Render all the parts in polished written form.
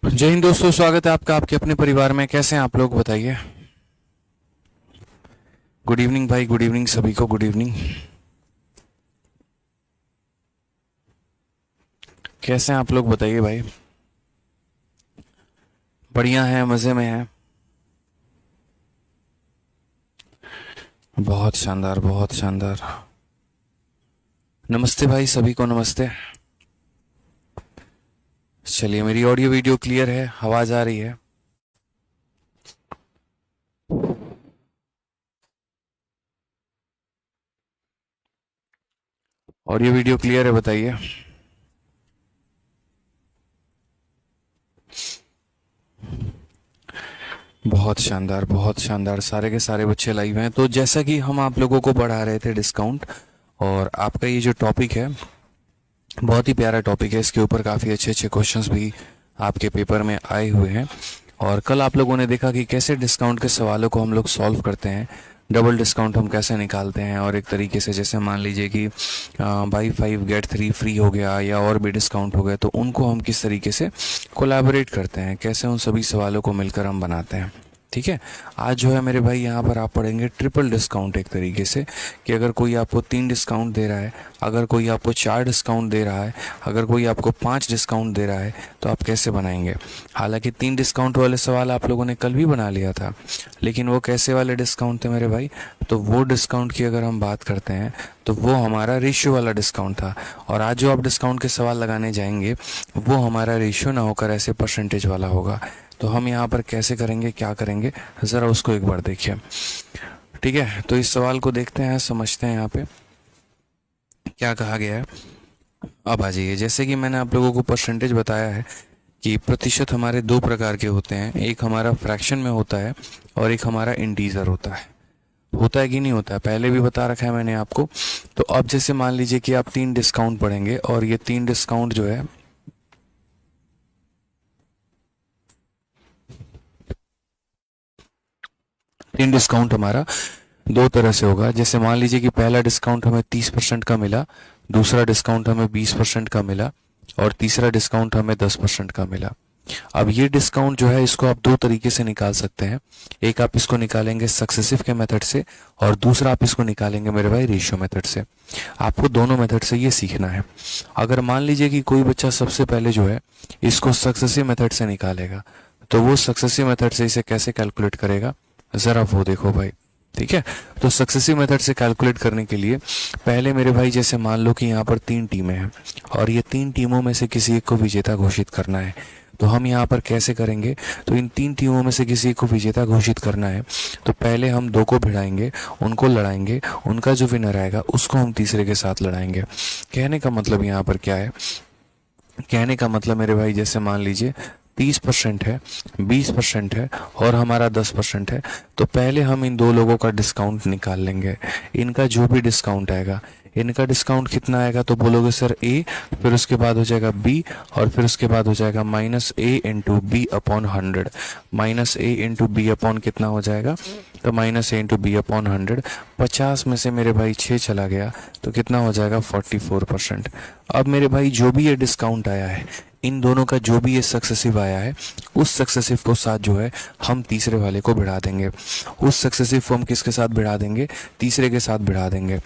जय हिंद दोस्तों, स्वागत है आपका आपके अपने परिवार में। कैसे हैं आप लोग, बताइए। गुड इवनिंग भाई, गुड इवनिंग सभी को, गुड इवनिंग। कैसे हैं आप लोग, बताइए भाई। बढ़िया है, मज़े में है। बहुत शानदार, बहुत शानदार। नमस्ते भाई, सभी को नमस्ते। चलिए, मेरी ऑडियो वीडियो क्लियर है, आवाज़ आ रही है। ऑडियो वीडियो क्लियर है, बताइए। बहुत शानदार, बहुत शानदार। सारे के सारे बच्चे लाइव हैं। तो जैसा कि हम आप लोगों को बढ़ा रहे थे डिस्काउंट, और आपका ये जो टॉपिक है बहुत ही प्यारा टॉपिक है। इसके ऊपर काफ़ी अच्छे अच्छे क्वेश्चंस भी आपके पेपर में आए हुए हैं। और कल आप लोगों ने देखा कि कैसे डिस्काउंट के सवालों को हम लोग सॉल्व करते हैं, डबल डिस्काउंट हम कैसे निकालते हैं। और एक तरीके से जैसे मान लीजिए कि बाई 5 गेट 3 फ्री हो गया, या और भी डिस्काउंट हो गए, तो उनको हम किस तरीके से कोलैबोरेट करते हैं, कैसे उन सभी सवालों को मिलकर हम बनाते हैं। ठीक है। आज जो है मेरे भाई यहाँ पर आप पढ़ेंगे ट्रिपल डिस्काउंट, एक तरीके से कि अगर कोई आपको 3 डिस्काउंट दे रहा है, अगर कोई आपको 4 डिस्काउंट दे रहा है, अगर कोई आपको 5 डिस्काउंट दे रहा है, तो आप कैसे बनाएंगे। हालांकि 3 डिस्काउंट वाले सवाल आप लोगों ने कल भी बना लिया था, लेकिन वो कैसे वाले डिस्काउंट थे मेरे भाई। तो वो डिस्काउंट की अगर हम बात करते हैं तो वो हमारा रेशियो वाला डिस्काउंट था। और आज जो आप डिस्काउंट के सवाल लगाने जाएंगे वो हमारा रेशियो ना होकर ऐसे परसेंटेज वाला होगा। तो हम यहाँ पर कैसे करेंगे, क्या करेंगे, ज़रा उसको एक बार देखिए। ठीक है, तो इस सवाल को देखते हैं, समझते हैं यहाँ पे क्या कहा गया है। अब आ जाइए, जैसे कि मैंने आप लोगों को परसेंटेज बताया है कि प्रतिशत हमारे दो प्रकार के होते हैं। एक हमारा फ्रैक्शन में होता है और एक हमारा इंटीजर होता है। होता है कि नहीं होता है, पहले भी बता रखा है मैंने आपको। तो अब जैसे मान लीजिए कि आप 3 डिस्काउंट पढ़ेंगे, और ये 3 डिस्काउंट जो है 3 डिस्काउंट हमारा दो तरह से होगा। जैसे मान लीजिए कि पहला डिस्काउंट हमें 30% का मिला, दूसरा डिस्काउंट हमें 20% का मिला, और तीसरा डिस्काउंट हमें 10% का मिला। अब ये डिस्काउंट जो है इसको आप दो तरीके से निकाल सकते हैं। एक आप इसको निकालेंगे सक्सेसिव के मेथड से, और दूसरा आप इसको निकालेंगे मेरे भाई रेशियो मेथड से। आपको दोनों मेथड से ये सीखना है। अगर मान लीजिए कि कोई बच्चा सबसे पहले जो है इसको सक्सेसिव मेथड से निकालेगा, तो वो सक्सेसिव मेथड से इसे कैसे कैलकुलेट करेगा, ज़रा वो देखो भाई। ठीक है। तो सक्सेसिव मेथड से कैलकुलेट करने के लिए पहले मेरे भाई जैसे मान लो कि यहाँ पर 3 टीमें हैं, और ये 3 टीमों में से किसी एक को विजेता घोषित करना है। तो हम यहाँ पर कैसे करेंगे, तो इन 3 टीमों में से किसी एक को विजेता घोषित करना है, तो पहले हम 2 को भिड़ाएंगे, उनको लड़ाएंगे, उनका जो विनर आएगा उसको हम तीसरे के साथ लड़ाएंगे। कहने का मतलब यहाँ पर क्या है, कहने का मतलब मेरे भाई जैसे मान लीजिए 30% है, 20% है, और हमारा 10% है, तो पहले हम इन दो लोगों का डिस्काउंट निकाल लेंगे। इनका जो भी डिस्काउंट आएगा, इनका डिस्काउंट कितना आएगा, तो बोलोगे सर ए, फिर उसके बाद हो जाएगा बी, और फिर उसके बाद हो जाएगा माइनस ए इंटू बी अपॉन 100। माइनस ए इंटू बी अपॉन कितना हो जाएगा, तो माइनस ए इंटू बी अपॉन 100। 50 में से मेरे भाई 6 चला गया, तो कितना हो जाएगा 44%। अब मेरे भाई जो भी ये डिस्काउंट आया है, इन दोनों का जो भी ये सक्सेसिव आया है, उस सक्सेसिव को साथ जो है हम तीसरे वाले को भिड़ा देंगे। उस सक्सेसिव को हम किसके साथ भिड़ा देंगे, तीसरे के साथ भिड़ा देंगे।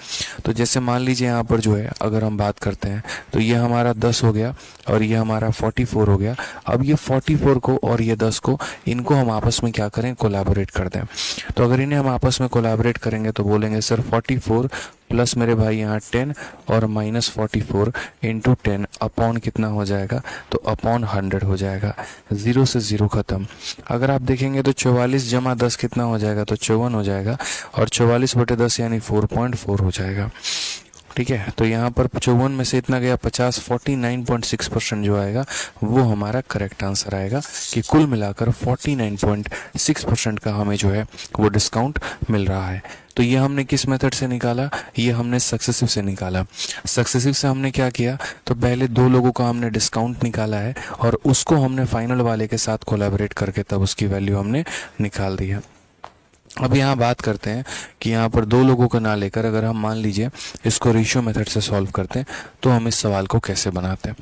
तो जैसे मान लीजिए यहाँ पर जो है अगर हम बात करते हैं, तो ये हमारा 10 हो गया और ये हमारा 44 हो गया। अब ये 44 को और ये 10 को, इनको हम आपस में क्या करें, कोलैबोरेट कर दें। तो अगर इन्हें हम आपस में कोलैबोरेट करेंगे तो बोलेंगे सर 44 प्लस मेरे भाई यहाँ 10 और माइनस 44 इंटू 10 अपॉन कितना हो जाएगा, तो अपॉन 100 हो जाएगा। 0 से 0 खत्म। अगर आप देखेंगे तो 44 जमा 10 कितना हो जाएगा, तो 54 हो जाएगा, और 44 बटे 10 यानी 4.4 हो जाएगा। ठीक है। तो यहाँ पर 54 में से इतना गया 50, 49.6% जो आएगा वो हमारा करेक्ट आंसर आएगा, कि कुल मिलाकर 49.6% का हमें जो है वो डिस्काउंट मिल रहा है। तो ये हमने किस मेथड से निकाला, ये हमने सक्सेसिव से निकाला। सक्सेसिव से हमने क्या किया, तो पहले 2 लोगों का हमने डिस्काउंट निकाला है, और उसको हमने फाइनल वाले के साथ कोलैबोरेट करके तब उसकी वैल्यू हमने निकाल दी है। अब यहाँ बात करते हैं कि यहाँ पर दो लोगों का ना लेकर अगर हम मान लीजिए इसको रेशियो मेथड से सॉल्व करते हैं तो हम इस सवाल को कैसे बनाते हैं।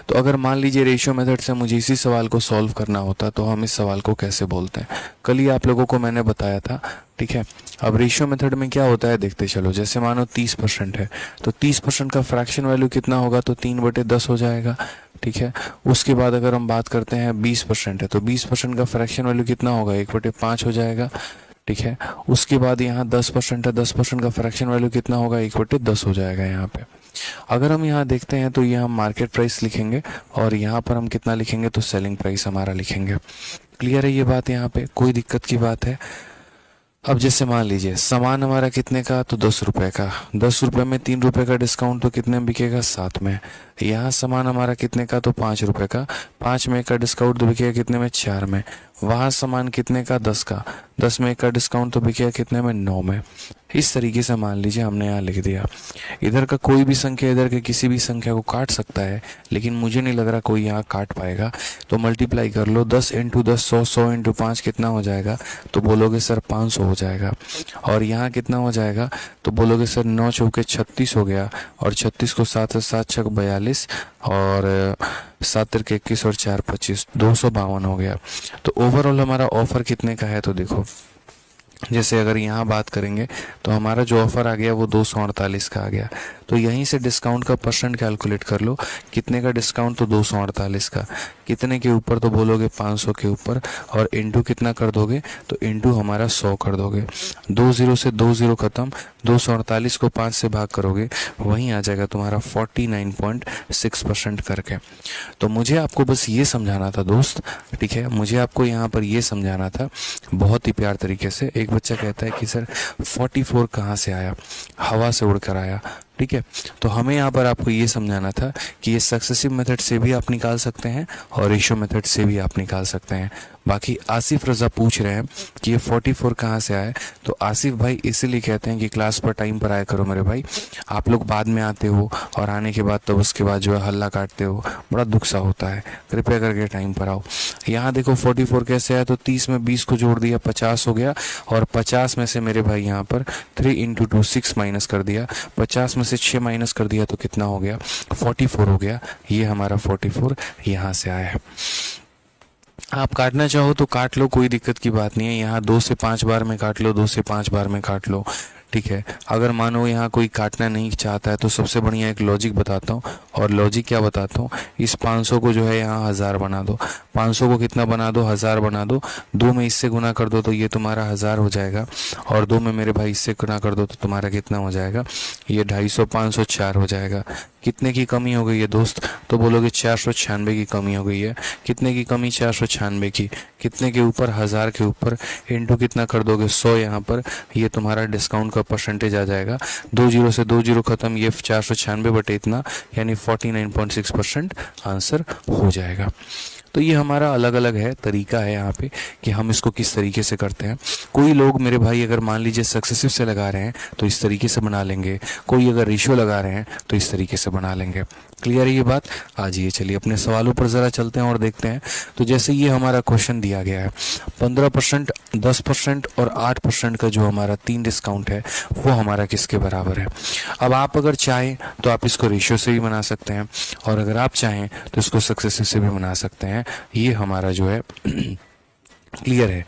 तो अगर मान लीजिए रेशियो मेथड से मुझे इसी सवाल को सॉल्व करना होता तो हम इस सवाल को कैसे बोलते हैं, कल ही आप लोगों को मैंने बताया था। ठीक है, अब रेशियो मेथड में क्या होता है देखते चलो। जैसे मानो 30% है तो 30% का फ्रैक्शन वैल्यू कितना होगा, तो 3/10 हो जाएगा। ठीक है, उसके बाद अगर हम बात करते हैं 20% है तो 20% का फ्रैक्शन वैल्यू कितना होगा, 1/5 हो जाएगा। ठीक है, उसके बाद यहाँ 10% है, 10% का फ्रैक्शन वैल्यू कितना होगा, 1/10 हो जाएगा यहाँ पे। अगर हम यहाँ देखते हैं तो ये हम मार्केट प्राइस लिखेंगे और यहाँ पर हम कितना लिखेंगे, तो सेलिंग प्राइस हमारा लिखेंगे। क्लियर है ये बात, यहाँ पे कोई दिक्कत की बात है। अब जैसे मान लीजिए सामान हमारा कितने का, तो 10 रुपए का, 10 रुपए में 3 रुपए का डिस्काउंट तो कितने में बिकेगा, 7 में। यहाँ सामान हमारा कितने का, तो 5 रुपए का, 5 में 1 का डिस्काउंट तो बिकेगा कितने में, 4 में। वहाँ सामान कितने का, 10 का, 10 में 1 का डिस्काउंट तो बिकेगा कितने में, 9 में। इस तरीके से मान लीजिए हमने यहाँ लिख दिया। इधर का कोई भी संख्या इधर के किसी भी संख्या को काट सकता है, लेकिन मुझे नहीं लग रहा कोई यहाँ काट पाएगा। तो मल्टीप्लाई कर लो, 10 × 10 100, 100 × 5 कितना हो जाएगा, तो बोलोगे सर 500 हो जाएगा। और यहाँ कितना हो जाएगा, तो बोलोगे सर 9 चौके 36 हो गया, और 36 को 7 से 7 छक 42, और 7 तिरके 21 और 4 25, 252 हो गया। तो ओवरऑल हमारा ऑफर कितने का है, तो देखो जैसे अगर यहाँ बात करेंगे तो हमारा जो ऑफर आ गया वो 248 का आ गया। तो यहीं से डिस्काउंट का परसेंट कैलकुलेट कर लो, कितने का डिस्काउंट, तो 248 का, कितने के ऊपर, तो बोलोगे 500 के ऊपर, और इंटू कितना कर दोगे, तो इंटू हमारा 100 कर दोगे। 2 0 से 2 0 खत्म, 248 को 5 से भाग करोगे, वहीं आ जाएगा तुम्हारा 49.6% करके। तो मुझे आपको बस ये समझाना था दोस्त, ठीक है, मुझे आपको यहाँ पर ये समझाना था बहुत ही प्यार तरीके से। एक बच्चा कहता है कि सर 44 कहाँ से आया, हवा से उड़कर आया। ठीक है, तो हमें यहाँ पर आपको ये समझाना था कि ये सक्सेसिव मेथड से भी आप निकाल सकते हैं और रेशियो मेथड से भी आप निकाल सकते हैं। बाकी आसिफ रजा पूछ रहे हैं कि ये 44 कहाँ से आए, तो आसिफ भाई इसीलिए कहते हैं कि क्लास पर टाइम पर आया करो मेरे भाई। आप लोग बाद में आते हो और आने के बाद तो उसके बाद जो है हल्ला काटते हो, बड़ा दुख सा होता है। कृपया करके टाइम पर आओ। यहाँ देखो 44 कैसे आया, तो 30 में 20 को जोड़ दिया 50 हो गया, और 50 में से मेरे भाई यहाँ पर 3 × 2 6 माइनस कर दिया, 50 में से 6 माइनस कर दिया तो कितना हो गया, 44 हो गया। ये हमारा 44 यहाँ से आया है। आप काटना चाहो तो काट लो, कोई दिक्कत की बात नहीं है। यहाँ 2 से 5 बार में काट लो, 2 से 5 बार में काट लो। ठीक है, अगर मानो यहाँ कोई काटना नहीं चाहता है तो सबसे बढ़िया एक लॉजिक बताता हूँ, और लॉजिक क्या बताता हूँ, इस 500 को जो है यहाँ 1000 बना दो, 500 को कितना बना दो, 1000 बना दो। 2 में इससे गुना कर दो तो ये तुम्हारा 1000 हो जाएगा, और 2 में मेरे भाई इससे गुना कर दो तो तुम्हारा कितना हो जाएगा, ये 250, 504 हो जाएगा। कितने की कमी हो गई है दोस्त, तो बोलोगे 496 की कमी हो गई है। कितने की कमी, 496 की, कितने के ऊपर, 1000 के ऊपर, इंटू कितना कर दोगे, 100 यहाँ पर, ये तुम्हारा डिस्काउंट का परसेंटेज आ जाएगा। 2 0 से 2 0 खत्म, ये 496 बटे इतना, यानी 49.6% आंसर हो जाएगा। तो ये हमारा अलग अलग है तरीका है यहाँ पे कि हम इसको किस तरीके से करते हैं। कोई लोग मेरे भाई अगर मान लीजिए सक्सेसिव से लगा रहे हैं तो इस तरीके से बना लेंगे, कोई अगर रेशियो लगा रहे हैं तो इस तरीके से बना लेंगे। क्लियर है ये बात। आ जाइए चलिए अपने सवालों पर ज़रा चलते हैं और देखते हैं। तो जैसे ये हमारा क्वेश्चन दिया गया है, 15%, 10% और 8% का जो हमारा 3 डिस्काउंट है वो हमारा किसके बराबर है। अब आप अगर चाहें तो आप इसको रेशियो से भी बना सकते हैं, और अगर आप चाहें तो इसको सक्सेसिव से भी बना सकते हैं। ये हमारा जो है क्लियर है,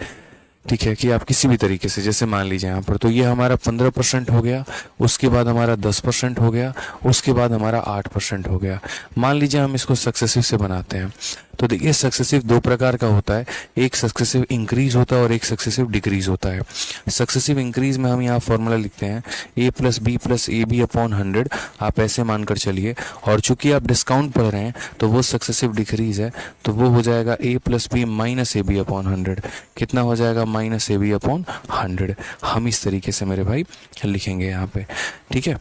ठीक है, कि आप किसी भी तरीके से, जैसे मान लीजिए यहाँ पर तो ये हमारा 15% हो गया, उसके बाद हमारा 10% हो गया, उसके बाद हमारा 8% हो गया। मान लीजिए हम इसको सक्सेसिव से बनाते हैं तो देखिए सक्सेसिव 2 प्रकार का होता है, एक सक्सेसिव इंक्रीज होता है और एक सक्सेसिव डिक्रीज होता है। सक्सेसिव इंक्रीज में हम यहाँ फॉर्मूला लिखते हैं a + b + ab अपॉन 100, आप ऐसे मानकर चलिए। और चूंकि आप डिस्काउंट पढ़ रहे हैं तो वो सक्सेसिव डिक्रीज है, तो वो हो जाएगा a + b - ab अपॉन 100। कितना हो जाएगा, -ab अपॉन 100। हम इस तरीके से मेरे भाई लिखेंगे यहाँ पे, ठीक है।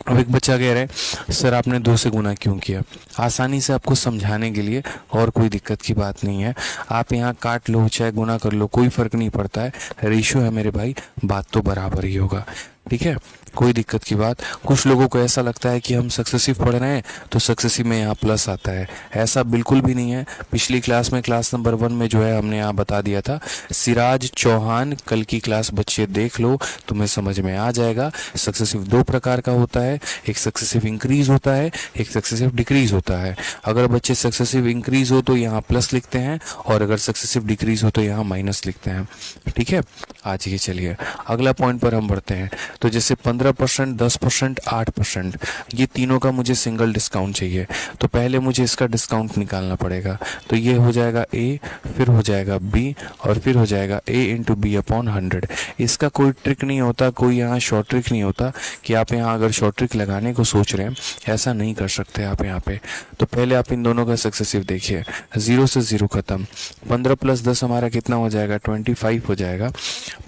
अब एक बच्चा कह रहा है सर आपने 2 से गुना क्यों किया, आसानी से आपको समझाने के लिए, और कोई दिक्कत की बात नहीं है। आप यहाँ काट लो चाहे गुना कर लो, कोई फर्क नहीं पड़ता है, रेशियो है मेरे भाई, बात तो बराबर ही होगा। ठीक है, कोई दिक्कत की बात। कुछ लोगों को ऐसा लगता है कि हम सक्सेसिव पढ़ रहे हैं तो सक्सेसिव में यहाँ प्लस आता है, ऐसा बिल्कुल भी नहीं है। पिछली क्लास में, क्लास नंबर 1 में जो है हमने यहाँ बता दिया था। सिराज चौहान, कल की क्लास बच्चे देख लो, तुम्हें समझ में आ जाएगा। सक्सेसिव दो प्रकार का होता है, एक सक्सेसिव इंक्रीज होता है, एक सक्सेसिव डिक्रीज होता है। अगर बच्चे सक्सेसिव इंक्रीज हो तो यहाँ प्लस लिखते हैं, और अगर सक्सेसिव डिक्रीज हो तो यहाँ माइनस लिखते हैं। ठीक है, आज ये चलिए अगला पॉइंट पर हम बढ़ते हैं। तो जैसे 15%, 10%, 8%, ये तीनों का मुझे सिंगल डिस्काउंट चाहिए, तो पहले मुझे इसका डिस्काउंट निकालना पड़ेगा। तो ये हो जाएगा ए, फिर हो जाएगा बी, और फिर हो जाएगा ए इंटू बी अपॉन 100। इसका कोई ट्रिक नहीं होता, कोई यहाँ शॉर्ट ट्रिक नहीं होता कि आप यहाँ अगर शॉर्ट ट्रिक लगाने को सोच रहे हैं, ऐसा नहीं कर सकते आप यहाँ पे। तो पहले आप इन दोनों का सक्सेसिव देखिए, 0 से 0 खत्म। 15 प्लस 10 हमारा कितना हो जाएगा, 25 हो जाएगा।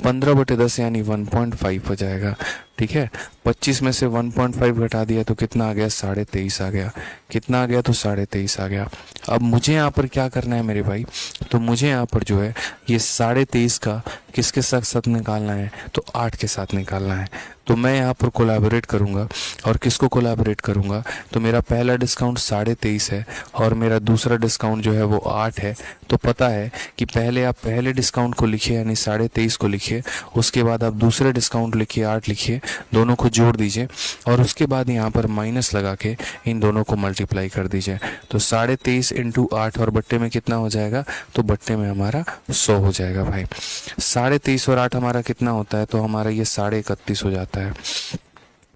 15/10 यानी 1.5 हो जाएगा। ठीक है, 25 में से 1.5 घटा दिया तो कितना आ गया, 23.5 आ गया। कितना आ गया, तो 23.5 आ गया। अब मुझे यहाँ पर क्या करना है मेरे भाई, तो मुझे यहाँ पर जो है ये 23.5 का किसके साथ साथ निकालना है, तो 8 के साथ निकालना है। तो मैं यहाँ पर कोलैबोरेट करूँगा, और किसको कोलैबोरेट करूँगा, तो मेरा पहला डिस्काउंट 23.5 है और मेरा दूसरा डिस्काउंट जो है वो 8 है। तो पता है कि पहले आप पहले डिस्काउंट को लिखिए यानी 23.5 को लिखिए, उसके बाद आप दूसरे डिस्काउंट लिखिए 8 लिखिए, दोनों को जोड़ दीजिए, और उसके बाद यहाँ पर माइनस लगा के इन दोनों को मल्टीप्लाई कर दीजिए। तो 23.5 इंटू 8, और बट्टे में कितना हो जाएगा, तो बट्टे में हमारा 100 हो जाएगा भाई। 23.5 और 8 हमारा कितना होता है, तो हमारा ये 31.5 हो जाता है।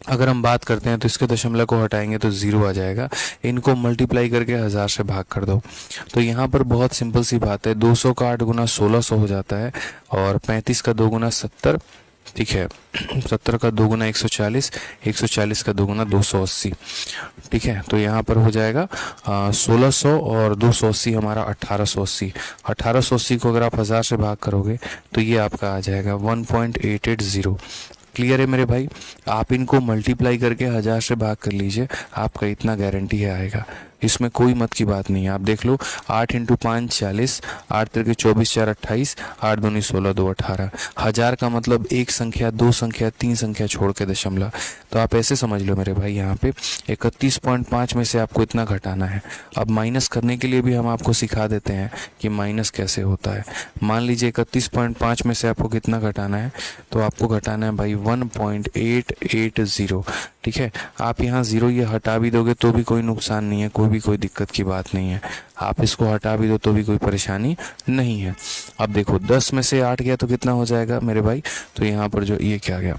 अगर हम बात करते हैं तो इसके दशमलव को हटाएंगे तो 0 आ जाएगा। इनको मल्टीप्लाई करके 1000 से भाग कर दो। तो यहाँ पर बहुत सिंपल सी बात है, 200 का 8 गुना 1600 हो जाता है, और 35 का 2 गुना 70। ठीक है, 70 का 2 गुना 140, 140 का 2 गुना 280। ठीक है, तो यहाँ पर हो जाएगा 1600 और 280 हमारा 1880। 1880 को अगर आप 1000 से भाग करोगे तो ये आपका आ जाएगा 1.880। क्लियर है मेरे भाई, आप इनको मल्टीप्लाई करके 1000 से भाग कर लीजिए, आपका इतना गारंटी है आएगा, इसमें कोई मत की बात नहीं है। आप देख लो, 8 इंटू 5 40, 8 तिरके 24, 4 28, 8 दूनी 16, 2 18। 1000 का मतलब एक संख्या, दो संख्या, तीन संख्या छोड़ के दशमलव। तो आप ऐसे समझ लो मेरे भाई, यहाँ पे 31.5 में से आपको इतना घटाना है। अब माइनस करने के लिए भी हम आपको सिखा देते हैं कि माइनस कैसे होता है। मान लीजिए 31.5 में से आपको कितना घटाना है, तो आपको घटाना है भाई 1.880। ठीक है, आप यहाँ 0 ये हटा भी दोगे तो भी कोई नुकसान नहीं है, कोई दिक्कत की बात नहीं है। आप इसको हटा भी दो तो भी कोई परेशानी नहीं है। अब देखो 10 में से 8 गया तो कितना हो जाएगा मेरे भाई, तो यहाँ पर जो ये क्या गया,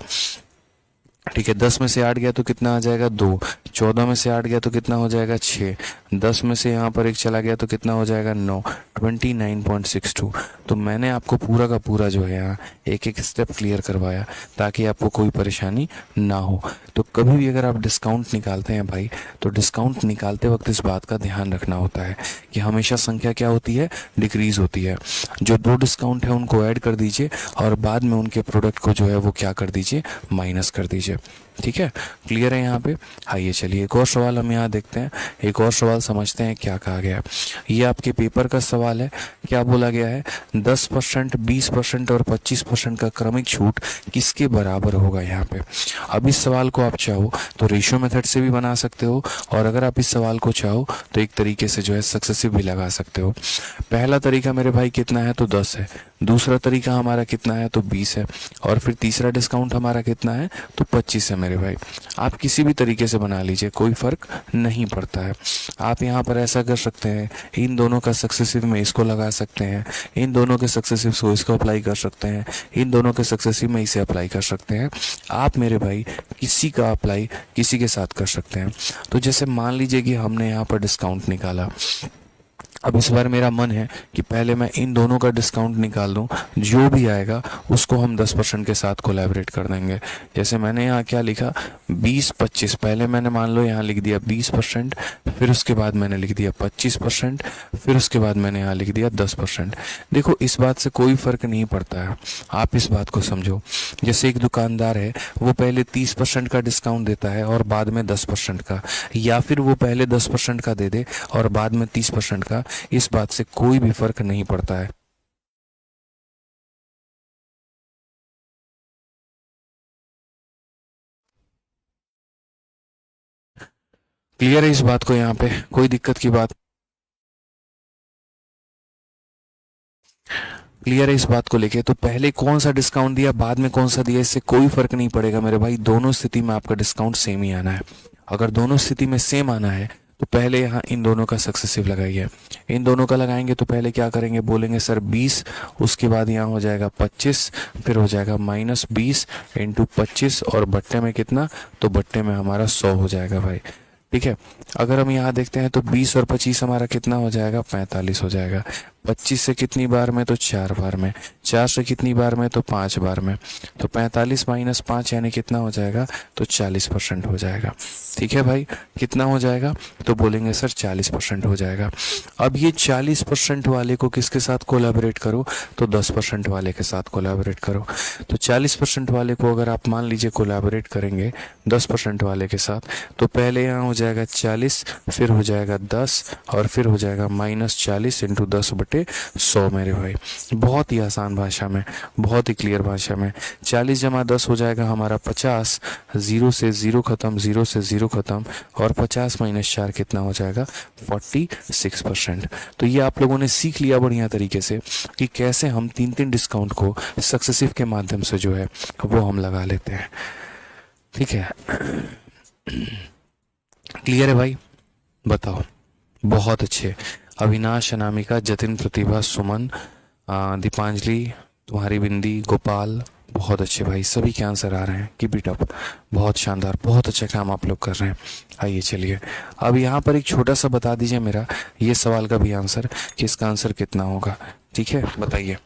ठीक है, 10 में से 8 गया तो कितना आ जाएगा 2, 14 में से 8 गया तो कितना हो जाएगा 6, 10 में से यहाँ पर एक चला गया तो कितना हो जाएगा 9, 29.62। तो मैंने आपको पूरा का पूरा जो है यहाँ एक एक स्टेप क्लियर करवाया ताकि आपको कोई परेशानी ना हो। तो कभी भी अगर आप डिस्काउंट निकालते हैं भाई, तो डिस्काउंट निकालते वक्त इस बात का ध्यान रखना होता है कि हमेशा संख्या क्या होती है, डिक्रीज होती है। जो दो डिस्काउंट है उनको ऐड कर दीजिए और बाद में उनके प्रोडक्ट को जो है वो क्या कर दीजिए, माइनस कर दीजिए। ठीक है, क्लियर है यहाँ पे। आइए चलिए एक और सवाल हम यहाँ देखते हैं, एक और सवाल समझते हैं क्या कहा गया है। ये आपके पेपर का सवाल है। क्या बोला गया है, 10%, 20% और 25% का क्रमिक छूट किसके बराबर होगा यहाँ पे। अब इस सवाल को आप चाहो तो रेशियो मेथड से भी बना सकते हो, और अगर आप इस सवाल को चाहो तो एक तरीके से जो है सक्सेसिव भी लगा सकते हो। पहला तरीका मेरे भाई कितना है, तो 10 है। दूसरा तरीका हमारा कितना है, तो 20 है। और फिर तीसरा डिस्काउंट हमारा कितना है, तो 25 है मेरे भाई। आप किसी भी तरीके से बना लीजिए, कोई फर्क नहीं पड़ता है। आप यहाँ पर ऐसा कर सकते हैं, इन दोनों का सक्सेसिव में इसको लगा सकते हैं, इन दोनों के सक्सेसिव को इसको अप्लाई कर सकते हैं, इन दोनों के सक्सेसिव में इसे अप्लाई कर सकते हैं। आप मेरे भाई किसी का अप्लाई किसी के साथ कर सकते हैं। तो जैसे मान लीजिए कि हमने यहाँ पर डिस्काउंट निकाला। अब इस बार मेरा मन है कि पहले मैं इन दोनों का डिस्काउंट निकाल दूं, जो भी आएगा उसको हम 10% के साथ कोलैबोरेट कर देंगे। जैसे मैंने यहाँ क्या लिखा, 20-25, पहले मैंने मान लो यहाँ लिख दिया 20%, फिर उसके बाद मैंने लिख दिया 25%, फिर उसके बाद मैंने यहाँ लिख दिया 10%। देखो इस बात से कोई फर्क नहीं पड़ता है, आप इस बात को समझो। जैसे एक दुकानदार है, वो पहले 30% का डिस्काउंट देता है और बाद में 10% का, या फिर वो पहले 10% का दे दे और बाद में 30% का, इस बात से कोई भी फर्क नहीं पड़ता है। क्लियर है इस बात को? यहाँ पे कोई दिक्कत की बात? क्लियर है इस बात को लेके? तो पहले कौन सा डिस्काउंट दिया, बाद में कौन सा दिया, इससे कोई फर्क नहीं पड़ेगा मेरे भाई, दोनों स्थिति में आपका डिस्काउंट सेम ही आना है। अगर दोनों स्थिति में सेम आना है तो पहले यहाँ इन दोनों का सक्सेसिव लगाइए। इन दोनों का लगाएंगे तो पहले क्या करेंगे, बोलेंगे सर 20, उसके बाद यहाँ हो जाएगा 25, फिर हो जाएगा -20 इंटू 25, और बट्टे में कितना, तो बट्टे में हमारा 100 हो जाएगा भाई। ठीक है, अगर हम यहाँ देखते हैं तो 20 और 25 हमारा कितना हो जाएगा, 45 हो जाएगा। 25 से कितनी बार में, तो 4 बार में। 4 से कितनी बार में, तो 5 बार में। तो 45 - 5 यानी कितना हो जाएगा, तो 40% हो जाएगा। ठीक है भाई, कितना हो जाएगा, तो बोलेंगे सर 40% हो जाएगा। अब ये 40% वाले को किसके साथ कोलैबोरेट करो, तो 10% वाले के साथ कोलैबोरेट करो। तो 40% वाले को अगर आप मान लीजिए कोलैबोरेट करेंगे 10% वाले के साथ, तो पहले यहाँ हो जाएगा 40, फिर हो जाएगा 10, और फिर हो जाएगा -40 इंटू 10/100 मेरे भाई। बहुत ही आसान भाषा में, बहुत ही क्लियर भाषा में। 40 जमा 10 हो जाएगा हमारा 50, 0 से 0 खत्म, 0 से 0 खत्म, और 50 - 4 कितना हो जाएगा, 46%। तो ये आप लोगों ने सीख लिया बढ़िया तरीके से कि कैसे हम 3 डिस्काउंट को सक्सेसिव के माध्यम से जो है वो हम लगा लेते हैं। ठीक है, क्लियर है भाई? बताओ। बहुत अच्छे। अविनाश, अनामिका, जतिन, प्रतिभा, सुमन, दीपांजलि, तुम्हारी बिंदी, गोपाल, बहुत अच्छे भाई, सभी के आंसर आ रहे हैं। कीप इट अप, बहुत शानदार, बहुत अच्छा काम आप लोग कर रहे हैं। आइए चलिए, अब यहाँ पर एक छोटा सा बता दीजिए मेरा ये सवाल का भी आंसर, कि इसका आंसर कितना होगा। ठीक है, बताइए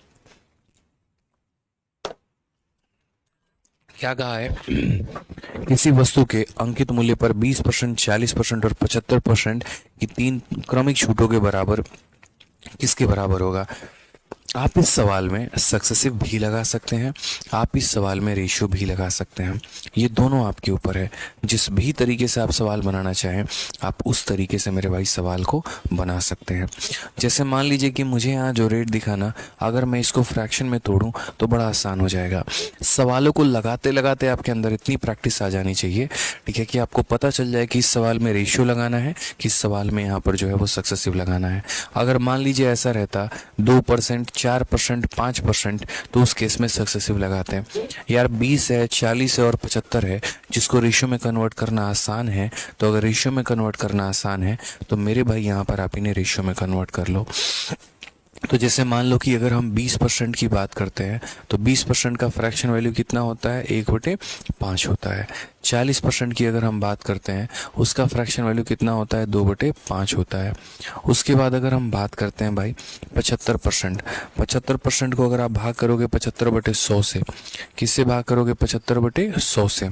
क्या कहा है। किसी वस्तु के अंकित मूल्य पर 20%, 40% और 75% की 3 क्रमिक छूटों के बराबर किसके बराबर होगा। आप इस सवाल में सक्सेसिव भी लगा सकते हैं, आप इस सवाल में रेशियो भी लगा सकते हैं। ये दोनों आपके ऊपर है। जिस भी तरीके से आप सवाल बनाना चाहें, आप उस तरीके से मेरे भाई सवाल को बना सकते हैं। जैसे मान लीजिए कि मुझे यहाँ जो रेट दिखाना, अगर मैं इसको फ्रैक्शन में तोड़ूं तो बड़ा आसान हो जाएगा। सवालों को लगाते लगाते आपके अंदर इतनी प्रैक्टिस आ जानी चाहिए, ठीक है, कि आपको पता चल जाए कि इस सवाल में रेशियो लगाना है, किस सवाल में यहाँ पर जो है वो सक्सेसिव लगाना है। अगर मान लीजिए ऐसा रहता 2%, 4%, 5%, तो उस केस में सक्सेसिव लगाते हैं। यार 20 है, 40 है और 75 है, जिसको रेशियो में कन्वर्ट करना आसान है, तो अगर रेशियो में कन्वर्ट करना आसान है तो मेरे भाई यहाँ पर आप इन्हें रेशियो में कन्वर्ट कर लो। तो जैसे मान लो कि अगर हम 20% की बात करते हैं तो 20% का फ्रैक्शन वैल्यू कितना होता है, 1/5 होता है। 40% की अगर हम बात करते हैं उसका फ्रैक्शन वैल्यू कितना होता है, 2/5 होता है। उसके बाद अगर हम बात करते हैं भाई 75% को अगर आप भाग करोगे 75/100 से, किससे भाग करोगे, 75/100 से,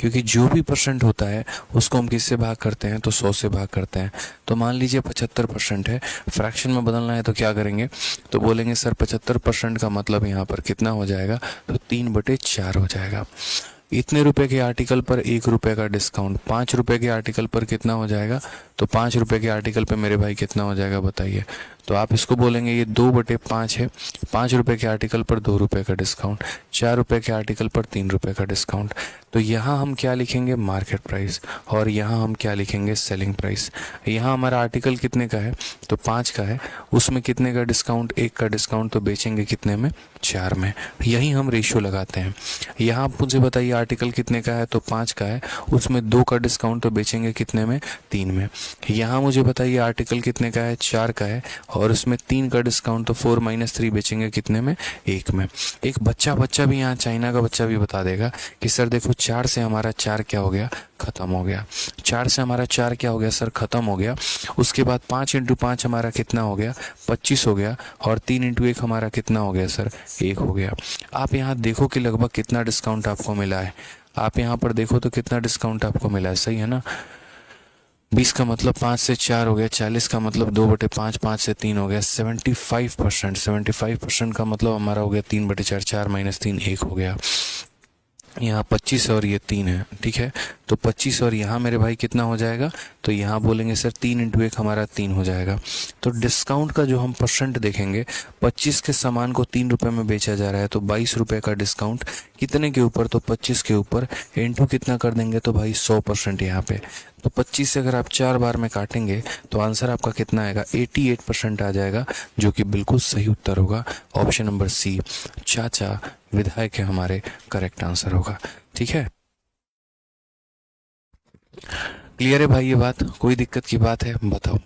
क्योंकि जो भी परसेंट होता है उसको हम किससे भाग करते हैं, तो 100 से भाग करते हैं। तो मान लीजिए 75% है, फ्रैक्शन में बदलना है तो क्या करेंगे, तो बोलेंगे सर 75% का मतलब यहाँ पर कितना हो जाएगा, तो 3/4 हो जाएगा। इतने रुपए के आर्टिकल पर 1 रुपए का डिस्काउंट, 5 रुपए के आर्टिकल पर कितना हो जाएगा, तो 5 रुपए के आर्टिकल पे मेरे भाई कितना हो जाएगा बताइए। तो आप इसको बोलेंगे ये 2/5 है। 5 रुपए के आर्टिकल पर 2 रुपए का डिस्काउंट, 4 रुपए के आर्टिकल पर 3 रुपए का डिस्काउंट। तो यहाँ हम क्या लिखेंगे, मार्केट प्राइस, और यहाँ हम क्या लिखेंगे, सेलिंग प्राइस। यहाँ हमारा आर्टिकल कितने का है, तो 5 का है, उसमें कितने का डिस्काउंट, 1 का डिस्काउंट, तो बेचेंगे कितने में, 4 में। यही हम रेशियो लगाते हैं। यहाँ आप मुझे बताइए आर्टिकल कितने का है, तो 5 का है, उसमें 2 का डिस्काउंट, तो बेचेंगे कितने में, 3 में। यहाँ मुझे बताइए आर्टिकल कितने का है, 4 का है, और उसमें 3 का डिस्काउंट, तो 4 - 3 बेचेंगे कितने में, 1 में। एक बच्चा भी यहाँ चाइना का बच्चा भी बता देगा कि सर देखो 4 से हमारा 4 क्या हो गया, खत्म हो गया। 4 से हमारा 4 क्या हो गया सर, खत्म हो गया। उसके बाद 5 × 5 हमारा कितना हो गया, 25 हो गया, और 3 × 1 हमारा कितना हो गया सर, 1 हो गया। आप यहाँ देखो कि लगभग कितना डिस्काउंट आपको मिला है। आप यहाँ पर देखो तो कितना डिस्काउंट आपको मिला है, सही है ना। 20 का मतलब 5 से 4 हो गया, 40 का मतलब 2/5, 5 से 3 हो गया, 75%। 75% का मतलब हमारा हो गया 3/4, 4 - 3, 1 हो गया। यहाँ 25 और ये 3 है, ठीक है। तो 25 और यहाँ मेरे भाई कितना हो जाएगा, तो यहाँ बोलेंगे सर 3 इंटू 1 हमारा 3 हो जाएगा। तो डिस्काउंट का जो हम परसेंट देखेंगे, 25 के सामान को 3 रुपये में बेचा जा रहा है तो 22 रुपये का डिस्काउंट कितने के ऊपर, तो 25 के ऊपर, इंटू कितना कर देंगे तो भाई 100% यहाँ पे। तो 25 से अगर आप 4 बार में काटेंगे तो आंसर आपका कितना आएगा, 88% आ जाएगा, जो कि बिल्कुल सही उत्तर होगा। ऑप्शन नंबर सी, चाचा विधायक है हमारे, करेक्ट आंसर होगा। ठीक है, क्लियर है भाई ये बात, कोई दिक्कत की बात है बताओ,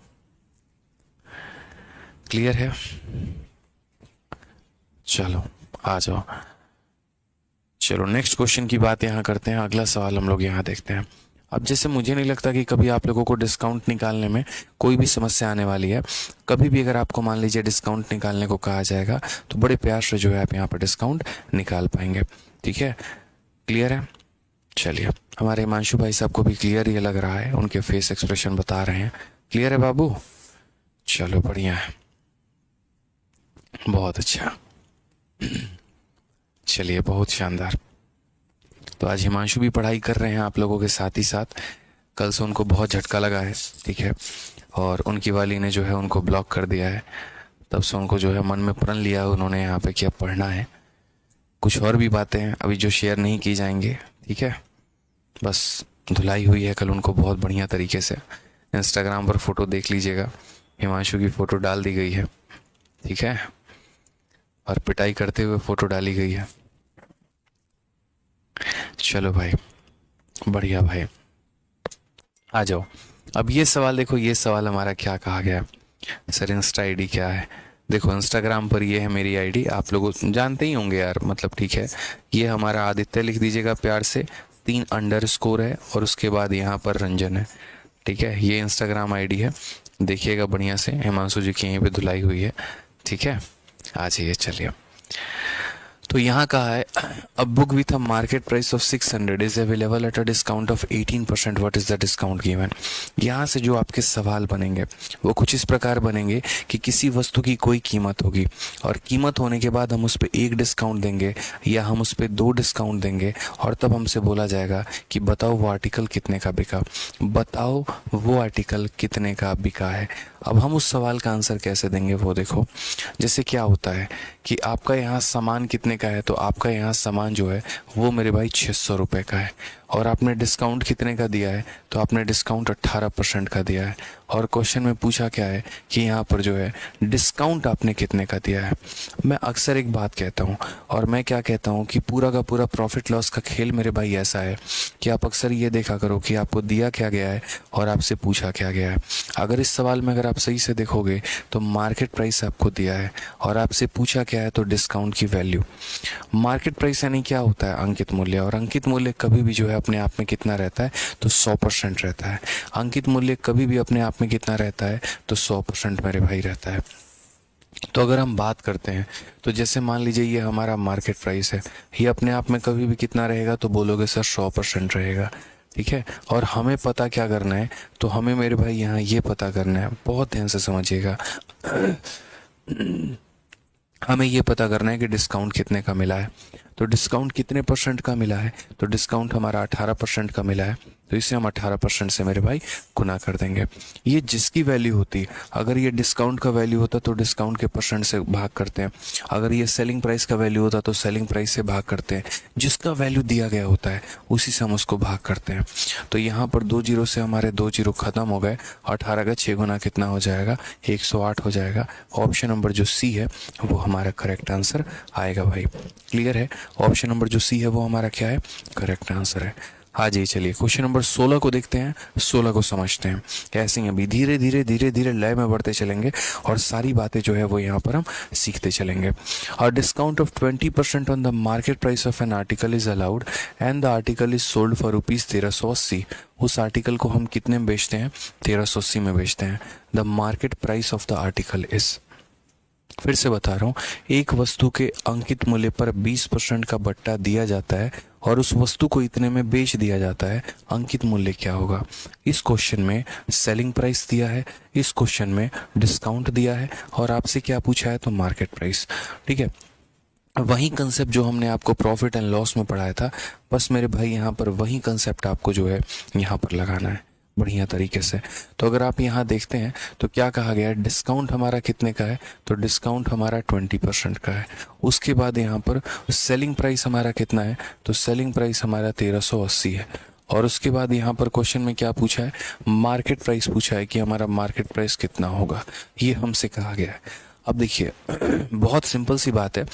क्लियर है? चलो आ जाओ, चलो नेक्स्ट क्वेश्चन की बात यहाँ करते हैं। अगला सवाल हम लोग यहाँ देखते हैं। अब जैसे मुझे नहीं लगता कि कभी आप लोगों को डिस्काउंट निकालने में कोई भी समस्या आने वाली है। कभी भी अगर आपको मान लीजिए डिस्काउंट निकालने को कहा जाएगा तो बड़े प्यार से जो है आप यहाँ पर डिस्काउंट निकाल पाएंगे। ठीक है, क्लियर है? चलिए, हमारे हिमांशु भाई साहब को भी क्लियर ये लग रहा है, उनके फेस एक्सप्रेशन बता रहे हैं। क्लियर है बाबू? चलो बढ़िया है, बहुत अच्छा। चलिए बहुत शानदार। तो आज हिमांशु भी पढ़ाई कर रहे हैं आप लोगों के साथ ही साथ। कल से उनको बहुत झटका लगा है, ठीक है, और उनकी वाली ने जो है उनको ब्लॉक कर दिया है। तब से उनको जो है मन में प्रण लिया उन्होंने यहाँ पे कि अब पढ़ना है। कुछ और भी बातें हैं अभी जो शेयर नहीं की जाएंगे, ठीक है। बस धुलाई हुई है कल उनको बहुत बढ़िया तरीके से। इंस्टाग्राम पर फोटो देख लीजिएगा, हिमांशु की फ़ोटो डाल दी गई है, ठीक है, और पिटाई करते हुए फ़ोटो डाली गई है। चलो भाई बढ़िया भाई, आ जाओ। अब ये सवाल देखो, ये सवाल हमारा क्या कहा गया, सर इंस्टा आईडी क्या है? देखो इंस्टाग्राम पर ये है मेरी आईडी, आप लोग जानते ही होंगे यार, मतलब ठीक है। ये हमारा आदित्य लिख दीजिएगा प्यार से, 3 अंडरस्कोर है और उसके बाद यहाँ पर रंजन है, ठीक है। ये इंस्टाग्राम आईडी है, देखिएगा बढ़िया से, हिमांशु जी की यहीं पे धुलाई हुई है, ठीक है। आ जाइए, चलिए। तो यहाँ कहा है a book with a market price of 600 is available at a discount of 18%, what is the discount given. यहाँ से जो आपके सवाल बनेंगे वो कुछ इस प्रकार बनेंगे कि किसी वस्तु की कोई कीमत होगी और कीमत होने के बाद हम उस पर 1 डिस्काउंट देंगे या हम उस पर 2 डिस्काउंट देंगे और तब हमसे बोला जाएगा कि बताओ वो आर्टिकल कितने का बिका, बताओ वो आर्टिकल कितने का बिका है। अब हम उस सवाल का आंसर कैसे देंगे वो देखो। जैसे क्या होता है कि आपका यहाँ सामान कितने का है, तो आपका यहाँ सामान जो है वो मेरे भाई 600 रुपये का है और आपने डिस्काउंट कितने का दिया है, तो आपने डिस्काउंट 18% का दिया है। और क्वेश्चन में पूछा क्या है कि यहाँ पर जो है डिस्काउंट आपने कितने का दिया है। मैं अक्सर एक बात कहता हूँ और मैं क्या कहता हूँ कि पूरा का पूरा प्रॉफिट लॉस का खेल मेरे भाई ऐसा है कि आप अक्सर ये देखा करो कि आपको दिया क्या गया है और आपसे पूछा क्या गया है। अगर इस सवाल में अगर आप सही से देखोगे तो मार्केट प्राइस आपको दिया है और आपसे पूछा क्या है, तो डिस्काउंट की वैल्यू। मार्केट प्राइस यानी क्या होता है, अंकित मूल्य, और अंकित मूल्य कभी भी जो है अपने आप में कितना रहता है, तो 100% रहता है। अंकित मूल्य कभी भी अपने आप में कितना रहता है, तो 100% मेरे भाई रहता है। तो अगर हम बात करते हैं तो जैसे मान लीजिए ये हमारा मार्केट प्राइस है, ये अपने आप में कभी भी कितना रहेगा, तो बोलोगे सर 100% रहेगा, ठीक है। और हमें पता क्या करना है, तो हमें मेरे भाई यहाँ ये पता करना है, बहुत ध्यान से समझिएगा। हमें ये पता करना है कि डिस्काउंट कितने का मिला है। तो डिस्काउंट कितने % का मिला है, तो डिस्काउंट हमारा 18% का मिला है, तो इसे हम 18% से मेरे भाई गुना कर देंगे। ये जिसकी वैल्यू होती, अगर ये डिस्काउंट का वैल्यू होता तो डिस्काउंट के % से भाग करते हैं, अगर ये सेलिंग प्राइस का वैल्यू होता तो सेलिंग प्राइस से भाग करते हैं। जिसका वैल्यू दिया गया होता है उसी से हम उसको भाग करते हैं। तो यहाँ पर 2 जीरो से हमारे 2 जीरो खत्म हो गए, 18 का 6 गुना कितना हो जाएगा, 108 हो जाएगा। ऑप्शन नंबर जो सी है वो हमारा करेक्ट आंसर आएगा भाई। क्लियर है? ऑप्शन नंबर जो सी है वो हमारा क्या है, करेक्ट आंसर है। हाँ जी, चलिए क्वेश्चन नंबर 16 को देखते हैं, 16 को समझते हैं। ऐसे ही अभी धीरे धीरे धीरे धीरे लय में बढ़ते चलेंगे और सारी बातें जो है वो यहाँ पर हम सीखते चलेंगे। और discount of 20% on the market price of an article is allowed and the article is sold for ₹1380। उस आर्टिकल को हम कितने में बेचते हैं, 1380 में बेचते हैं। The market price of the article is, फिर से बता रहा हूँ, एक वस्तु के अंकित मूल्य पर 20% का बट्टा दिया जाता है और उस वस्तु को इतने में बेच दिया जाता है, अंकित मूल्य क्या होगा। इस क्वेश्चन में सेलिंग प्राइस दिया है, इस क्वेश्चन में डिस्काउंट दिया है और आपसे क्या पूछा है, तो मार्केट प्राइस, ठीक है। वही कंसेप्ट जो हमने आपको प्रॉफिट एंड लॉस में पढ़ाया था, बस मेरे भाई यहाँ पर वही कंसेप्ट आपको जो है यहाँ पर लगाना है बढ़िया तरीके से। तो अगर आप यहाँ देखते हैं तो क्या कहा गया है, डिस्काउंट हमारा कितने का है, तो डिस्काउंट हमारा 20% का है। उसके बाद यहाँ पर सेलिंग प्राइस हमारा कितना है, तो सेलिंग प्राइस हमारा 1380 है। और उसके बाद यहाँ पर क्वेश्चन में क्या पूछा है, मार्केट प्राइस पूछा है कि हमारा मार्केट प्राइस कितना होगा, ये हमसे कहा गया है। अब देखिए बहुत सिंपल सी बात है,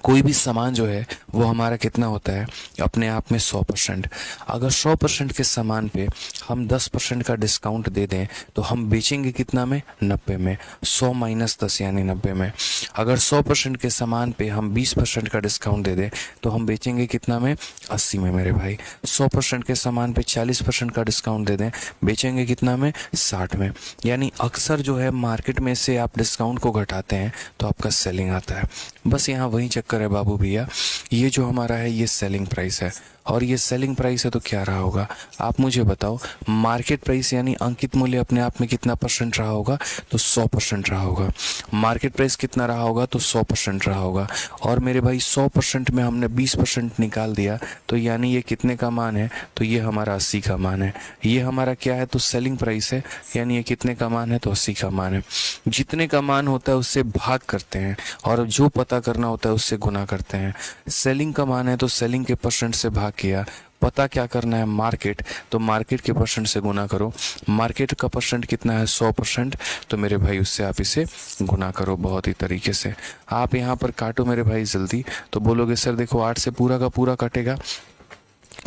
कोई भी सामान जो है वो हमारा कितना होता है अपने आप में 100%। अगर 100% के सामान पे हम 10% का डिस्काउंट दे दें तो हम बेचेंगे कितना में, 90 में। 100 - 10 यानी 90 में। अगर 100% के सामान पे हम 20% का डिस्काउंट दे दें तो हम बेचेंगे कितना में, 80 में मेरे भाई। 100% के सामान पे 40% का डिस्काउंट दे दें, बेचेंगे कितना में, 60 में। यानी अक्सर जो है मार्केट में से आप डिस्काउंट को घटाते हैं तो आपका सेलिंग आता है। बस यहाँ वही चक्कर है बाबू भैया। ये जो हमारा है ये सेलिंग प्राइस है, और ये सेलिंग प्राइस है तो क्या रहा होगा आप मुझे बताओ। मार्केट प्राइस यानी अंकित मूल्य अपने आप में कितना % रहा होगा, तो 100% रहा होगा। मार्केट प्राइस कितना रहा होगा, तो 100% रहा होगा। और मेरे भाई 100% में हमने 20% निकाल दिया, तो यानी ये कितने का मान है, तो ये हमारा 80 का मान है। ये हमारा क्या है, तो सेलिंग प्राइस है, यानी ये कितने का मान है, तो 80 का मान है। जितने का मान होता है उससे भाग करते हैं, और जो पता करना होता है उससे गुना करते हैं। सेलिंग का मान है तो सेलिंग के % से भाग किया। पता क्या करना है, मार्केट, तो मार्केट के % से गुना करो। मार्केट का % कितना है, 100%, तो मेरे भाई उससे आप इसे गुना करो बहुत ही तरीके से। आप यहाँ पर काटो मेरे भाई जल्दी, तो बोलोगे सर देखो 8 से पूरा का पूरा कटेगा,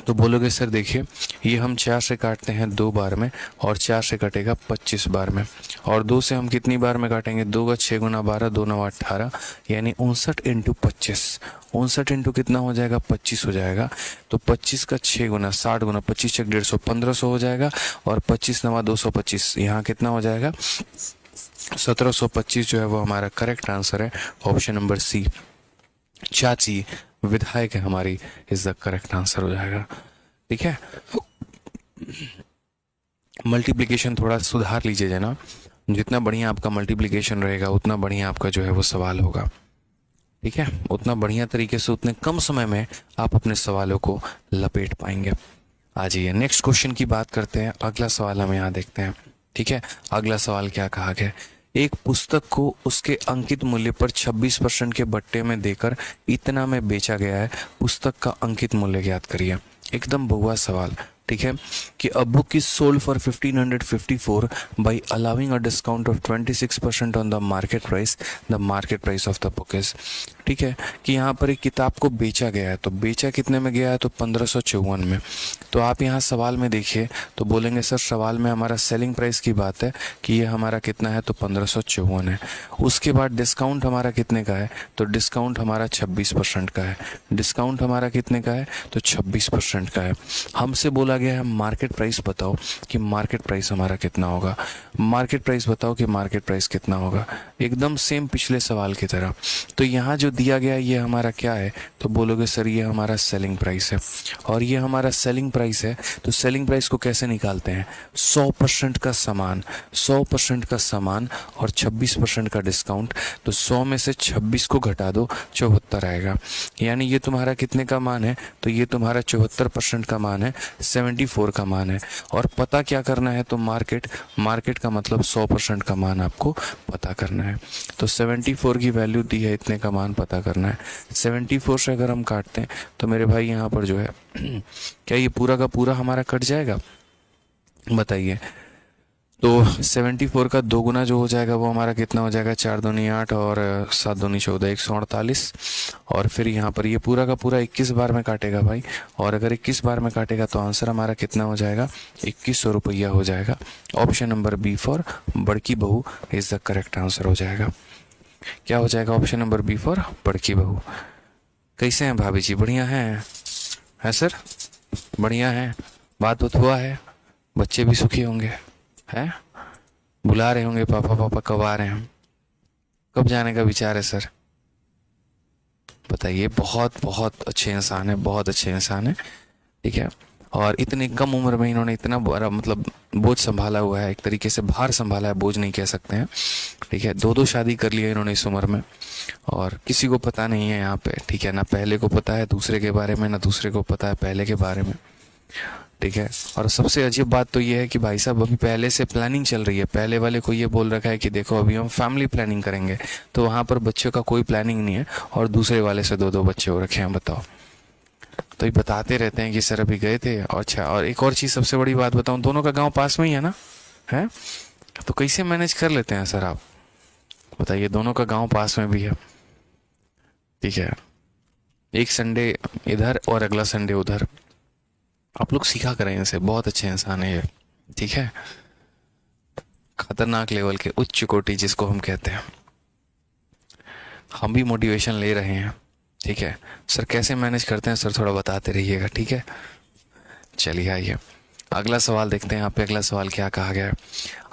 तो बोलोगे सर देखिए ये हम 4 से काटते हैं 2 बार में, और 4 से कटेगा 25 बार में। और 2 से हम कितनी बार में काटेंगे, 2 का 6 गुना 12, 2 9 18, यानी 59 × 25। 59 इंटू कितना हो जाएगा, 25 हो जाएगा। तो 25 का 6 गुना 60 गुना 25 चक 150, 1500 हो जाएगा। और 25 9 225, यहाँ कितना हो जाएगा, 1725 जो है वो हमारा करेक्ट आंसर है। ऑप्शन नंबर सी, चाची विधायक है हमारी, इज द करेक्ट आंसर हो जाएगा। ठीक है, मल्टीप्लिकेशन थोड़ा सुधार लीजिए जना, जितना बढ़िया आपका मल्टीप्लिकेशन रहेगा उतना बढ़िया आपका जो है वो सवाल होगा। ठीक है, उतना बढ़िया तरीके से उतने कम समय में आप अपने सवालों को लपेट पाएंगे। आ जाइए नेक्स्ट क्वेश्चन की बात करते हैं। अगला सवाल हम यहाँ देखते हैं। ठीक है, अगला सवाल क्या कहा गया, एक पुस्तक को उसके अंकित मूल्य पर 26% के बट्टे में देकर इतना में बेचा गया है, पुस्तक का अंकित मूल्य ज्ञात करिए। एकदम बहुआ सवाल। ठीक है, कि a book is sold for 1554 by allowing a discount of 26% on the market price of the book is. ठीक है, कि यहाँ पर एक किताब को बेचा गया है, तो बेचा कितने में गया है, तो 1554 में। तो आप यहाँ सवाल में देखिए तो बोलेंगे सर सवाल में हमारा सेलिंग प्राइस की बात है कि ये हमारा कितना है, तो 1554 है। उसके बाद डिस्काउंट हमारा कितने का है, तो डिस्काउंट हमारा 26% का है। डिस्काउंट हमारा कितने का है, तो 26% का है। हमसे बोला गया है मार्केट प्राइस बताओ कि मार्केट प्राइस हमारा कितना होगा। मार्केट प्राइस बताओ कि मार्केट प्राइस कितना होगा, एकदम सेम पिछले सवाल की तरह। तो यहाँ जो दिया गया ये हमारा क्या है, तो बोलोगे सर ये हमारा सेलिंग प्राइस है। और ये हमारा सेलिंग प्राइस है, तो सेलिंग प्राइस को कैसे निकालते हैं, 100% का सामान, 100% का सामान और 26% का डिस्काउंट। तो 100 में से 26 को घटा दो, 74 आएगा। यानी ये तुम्हारा कितने का मान है, तो ये तुम्हारा 74% का मान है, 74 का मान है। और पता क्या करना है, तो मार्केट का मतलब 100% का मान आपको पता करना है। तो 74 की वैल्यू दी है, इतने का मान पता करना है। 74 से अगर हम काटते हैं तो मेरे भाई यहाँ पर जो है क्या ये पूरा का पूरा हमारा कट जाएगा, बताइए। तो 74 का 2 गुना जो हो जाएगा वो हमारा कितना हो जाएगा, 4 दूनी 8 और 7 दूनी 14, 148। और फिर यहाँ पर ये पूरा का पूरा 21 बार में काटेगा भाई, और अगर 21 बार में काटेगा तो आंसर हमारा कितना हो जाएगा, 2100 रुपया हो जाएगा। ऑप्शन नंबर बी फॉर बड़की बहू इज द करेक्ट आंसर हो जाएगा। क्या हो जाएगा, ऑप्शन नंबर बी फॉर बड़की बहू। कैसे हैं भाभी जी, बढ़िया हैं, है सर, बढ़िया हैं, बात उत हुआ है, बच्चे भी सुखी होंगे, हैं, बुला रहे होंगे पापा पापा कब आ रहे हैं, कब जाने का विचार है सर, बताइए। बहुत बहुत अच्छे इंसान है, बहुत अच्छे इंसान है। ठीक है, और इतनी कम उम्र में इन्होंने इतना बड़ा मतलब बोझ संभाला हुआ है, एक तरीके से भार संभाला है, बोझ नहीं कह सकते हैं। ठीक है, दो दो शादी कर लिया इन्होंने इस उम्र में, और किसी को पता नहीं है यहाँ पे, ठीक है, ना पहले को पता है दूसरे के बारे में, ना दूसरे को पता है पहले के बारे में, ठीक है। और सबसे अजीब बात तो ये है कि भाई साहब अभी पहले से प्लानिंग चल रही है, पहले वाले को ये बोल रखा है कि देखो अभी हम फैमिली प्लानिंग करेंगे, तो वहाँ पर बच्चों का कोई प्लानिंग नहीं है, और दूसरे वाले से दो दो बच्चे हो रखे हैं, बताओ। तो ये बताते रहते हैं कि सर अभी गए थे। और अच्छा, और एक और चीज़ सबसे बड़ी बात बताऊँ, दोनों का गाँव पास में ही है ना, है, तो कैसे मैनेज कर लेते हैं सर आप बताइए, दोनों का गाँव पास में भी है, ठीक है, एक संडे इधर और अगला संडे उधर। आप लोग सीखा करें इनसे, बहुत अच्छे इंसान है ये, ठीक है, खतरनाक लेवल के, उच्च कोटि जिसको हम कहते हैं। हम भी मोटिवेशन ले रहे हैं, ठीक है सर, कैसे मैनेज करते हैं सर, थोड़ा बताते रहिएगा, ठीक है। चलिए आइए अगला सवाल देखते हैं। यहाँ पे अगला सवाल क्या कहा गया है,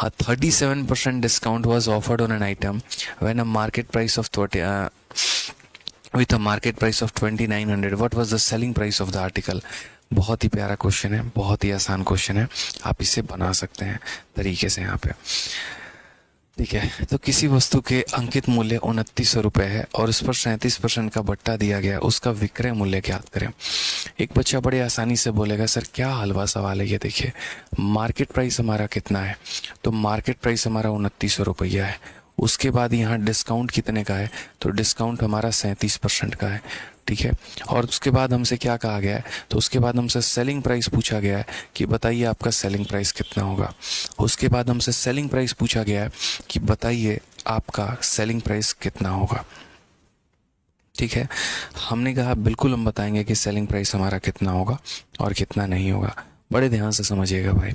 37% discount was offered on an item when a market price of with a market price of 2900, what was the selling price of the article। बहुत ही प्यारा क्वेश्चन है, बहुत ही आसान क्वेश्चन है, आप इसे बना सकते हैं तरीके से यहाँ पे, ठीक है। तो किसी वस्तु के अंकित मूल्य 2900 रुपये है और उस पर 37% का बट्टा दिया गया, उसका विक्रय मूल्य ज्ञात करें। एक बच्चा बड़े आसानी से बोलेगा सर क्या हलवा सवाल है ये, देखिए मार्केट प्राइस हमारा कितना है, तो मार्केट प्राइस हमारा 2900 रुपया है, उसके बाद यहाँ डिस्काउंट कितने का है, तो डिस्काउंट हमारा 37% का है, ठीक है। और उसके बाद हमसे क्या कहा गया है, तो उसके बाद हमसे सेलिंग प्राइस पूछा गया है कि बताइए आपका सेलिंग प्राइस कितना होगा। उसके बाद हमसे सेलिंग प्राइस पूछा गया है कि बताइए आपका सेलिंग प्राइस कितना होगा, ठीक है। हमने कहा बिल्कुल हम बताएंगे कि सेलिंग प्राइस हमारा कितना होगा और कितना नहीं होगा। बड़े ध्यान से समझिएगा भाई,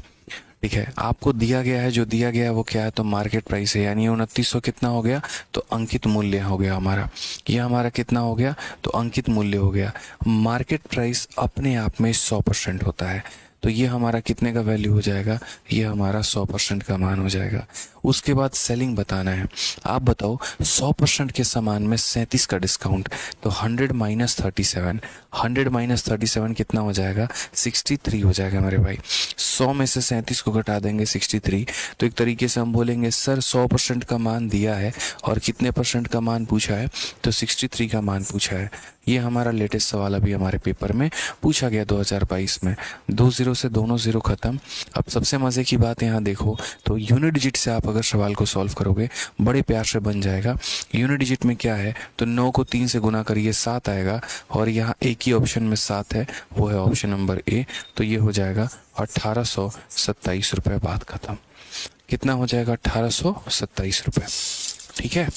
ठीक है। आपको दिया गया है, जो दिया गया है वो क्या है, तो मार्केट प्राइस है, यानी 2900 कितना हो गया, तो अंकित मूल्य हो गया हमारा, ये हमारा कितना हो गया, तो अंकित मूल्य हो गया। मार्केट प्राइस अपने आप में 100% होता है, तो ये हमारा कितने का वैल्यू हो जाएगा, ये हमारा 100% का मान हो जाएगा। उसके बाद सेलिंग बताना है, आप बताओ 100% के सामान में 37 का डिस्काउंट, तो 100 माइनस 37, 100 माइनस 37 कितना हो जाएगा, 63 हो जाएगा मेरे भाई। 100 में से 37 को घटा देंगे 63, तो एक तरीके से हम बोलेंगे सर 100% का मान दिया है और कितने परसेंट का मान पूछा है, तो 63 का मान पूछा है। ये हमारा लेटेस्ट सवाल अभी हमारे पेपर में पूछा गया 2022 में। 2 0 से दोनों 0 खत्म। अब सबसे मज़े की बात यहाँ देखो, तो यूनिट डिजिट से आप अगर सवाल को सॉल्व करोगे बड़े प्यार से बन जाएगा। यूनिट डिजिट में क्या है, तो 9 को 3 से गुना करिए 7 आएगा, और यहाँ एक ही ऑप्शन में 7 है, वो है ऑप्शन नंबर ए, तो ये हो जाएगा 1827 रुपये। बात खत्म। कितना हो जाएगा, 1827 रुपये, ठीक है।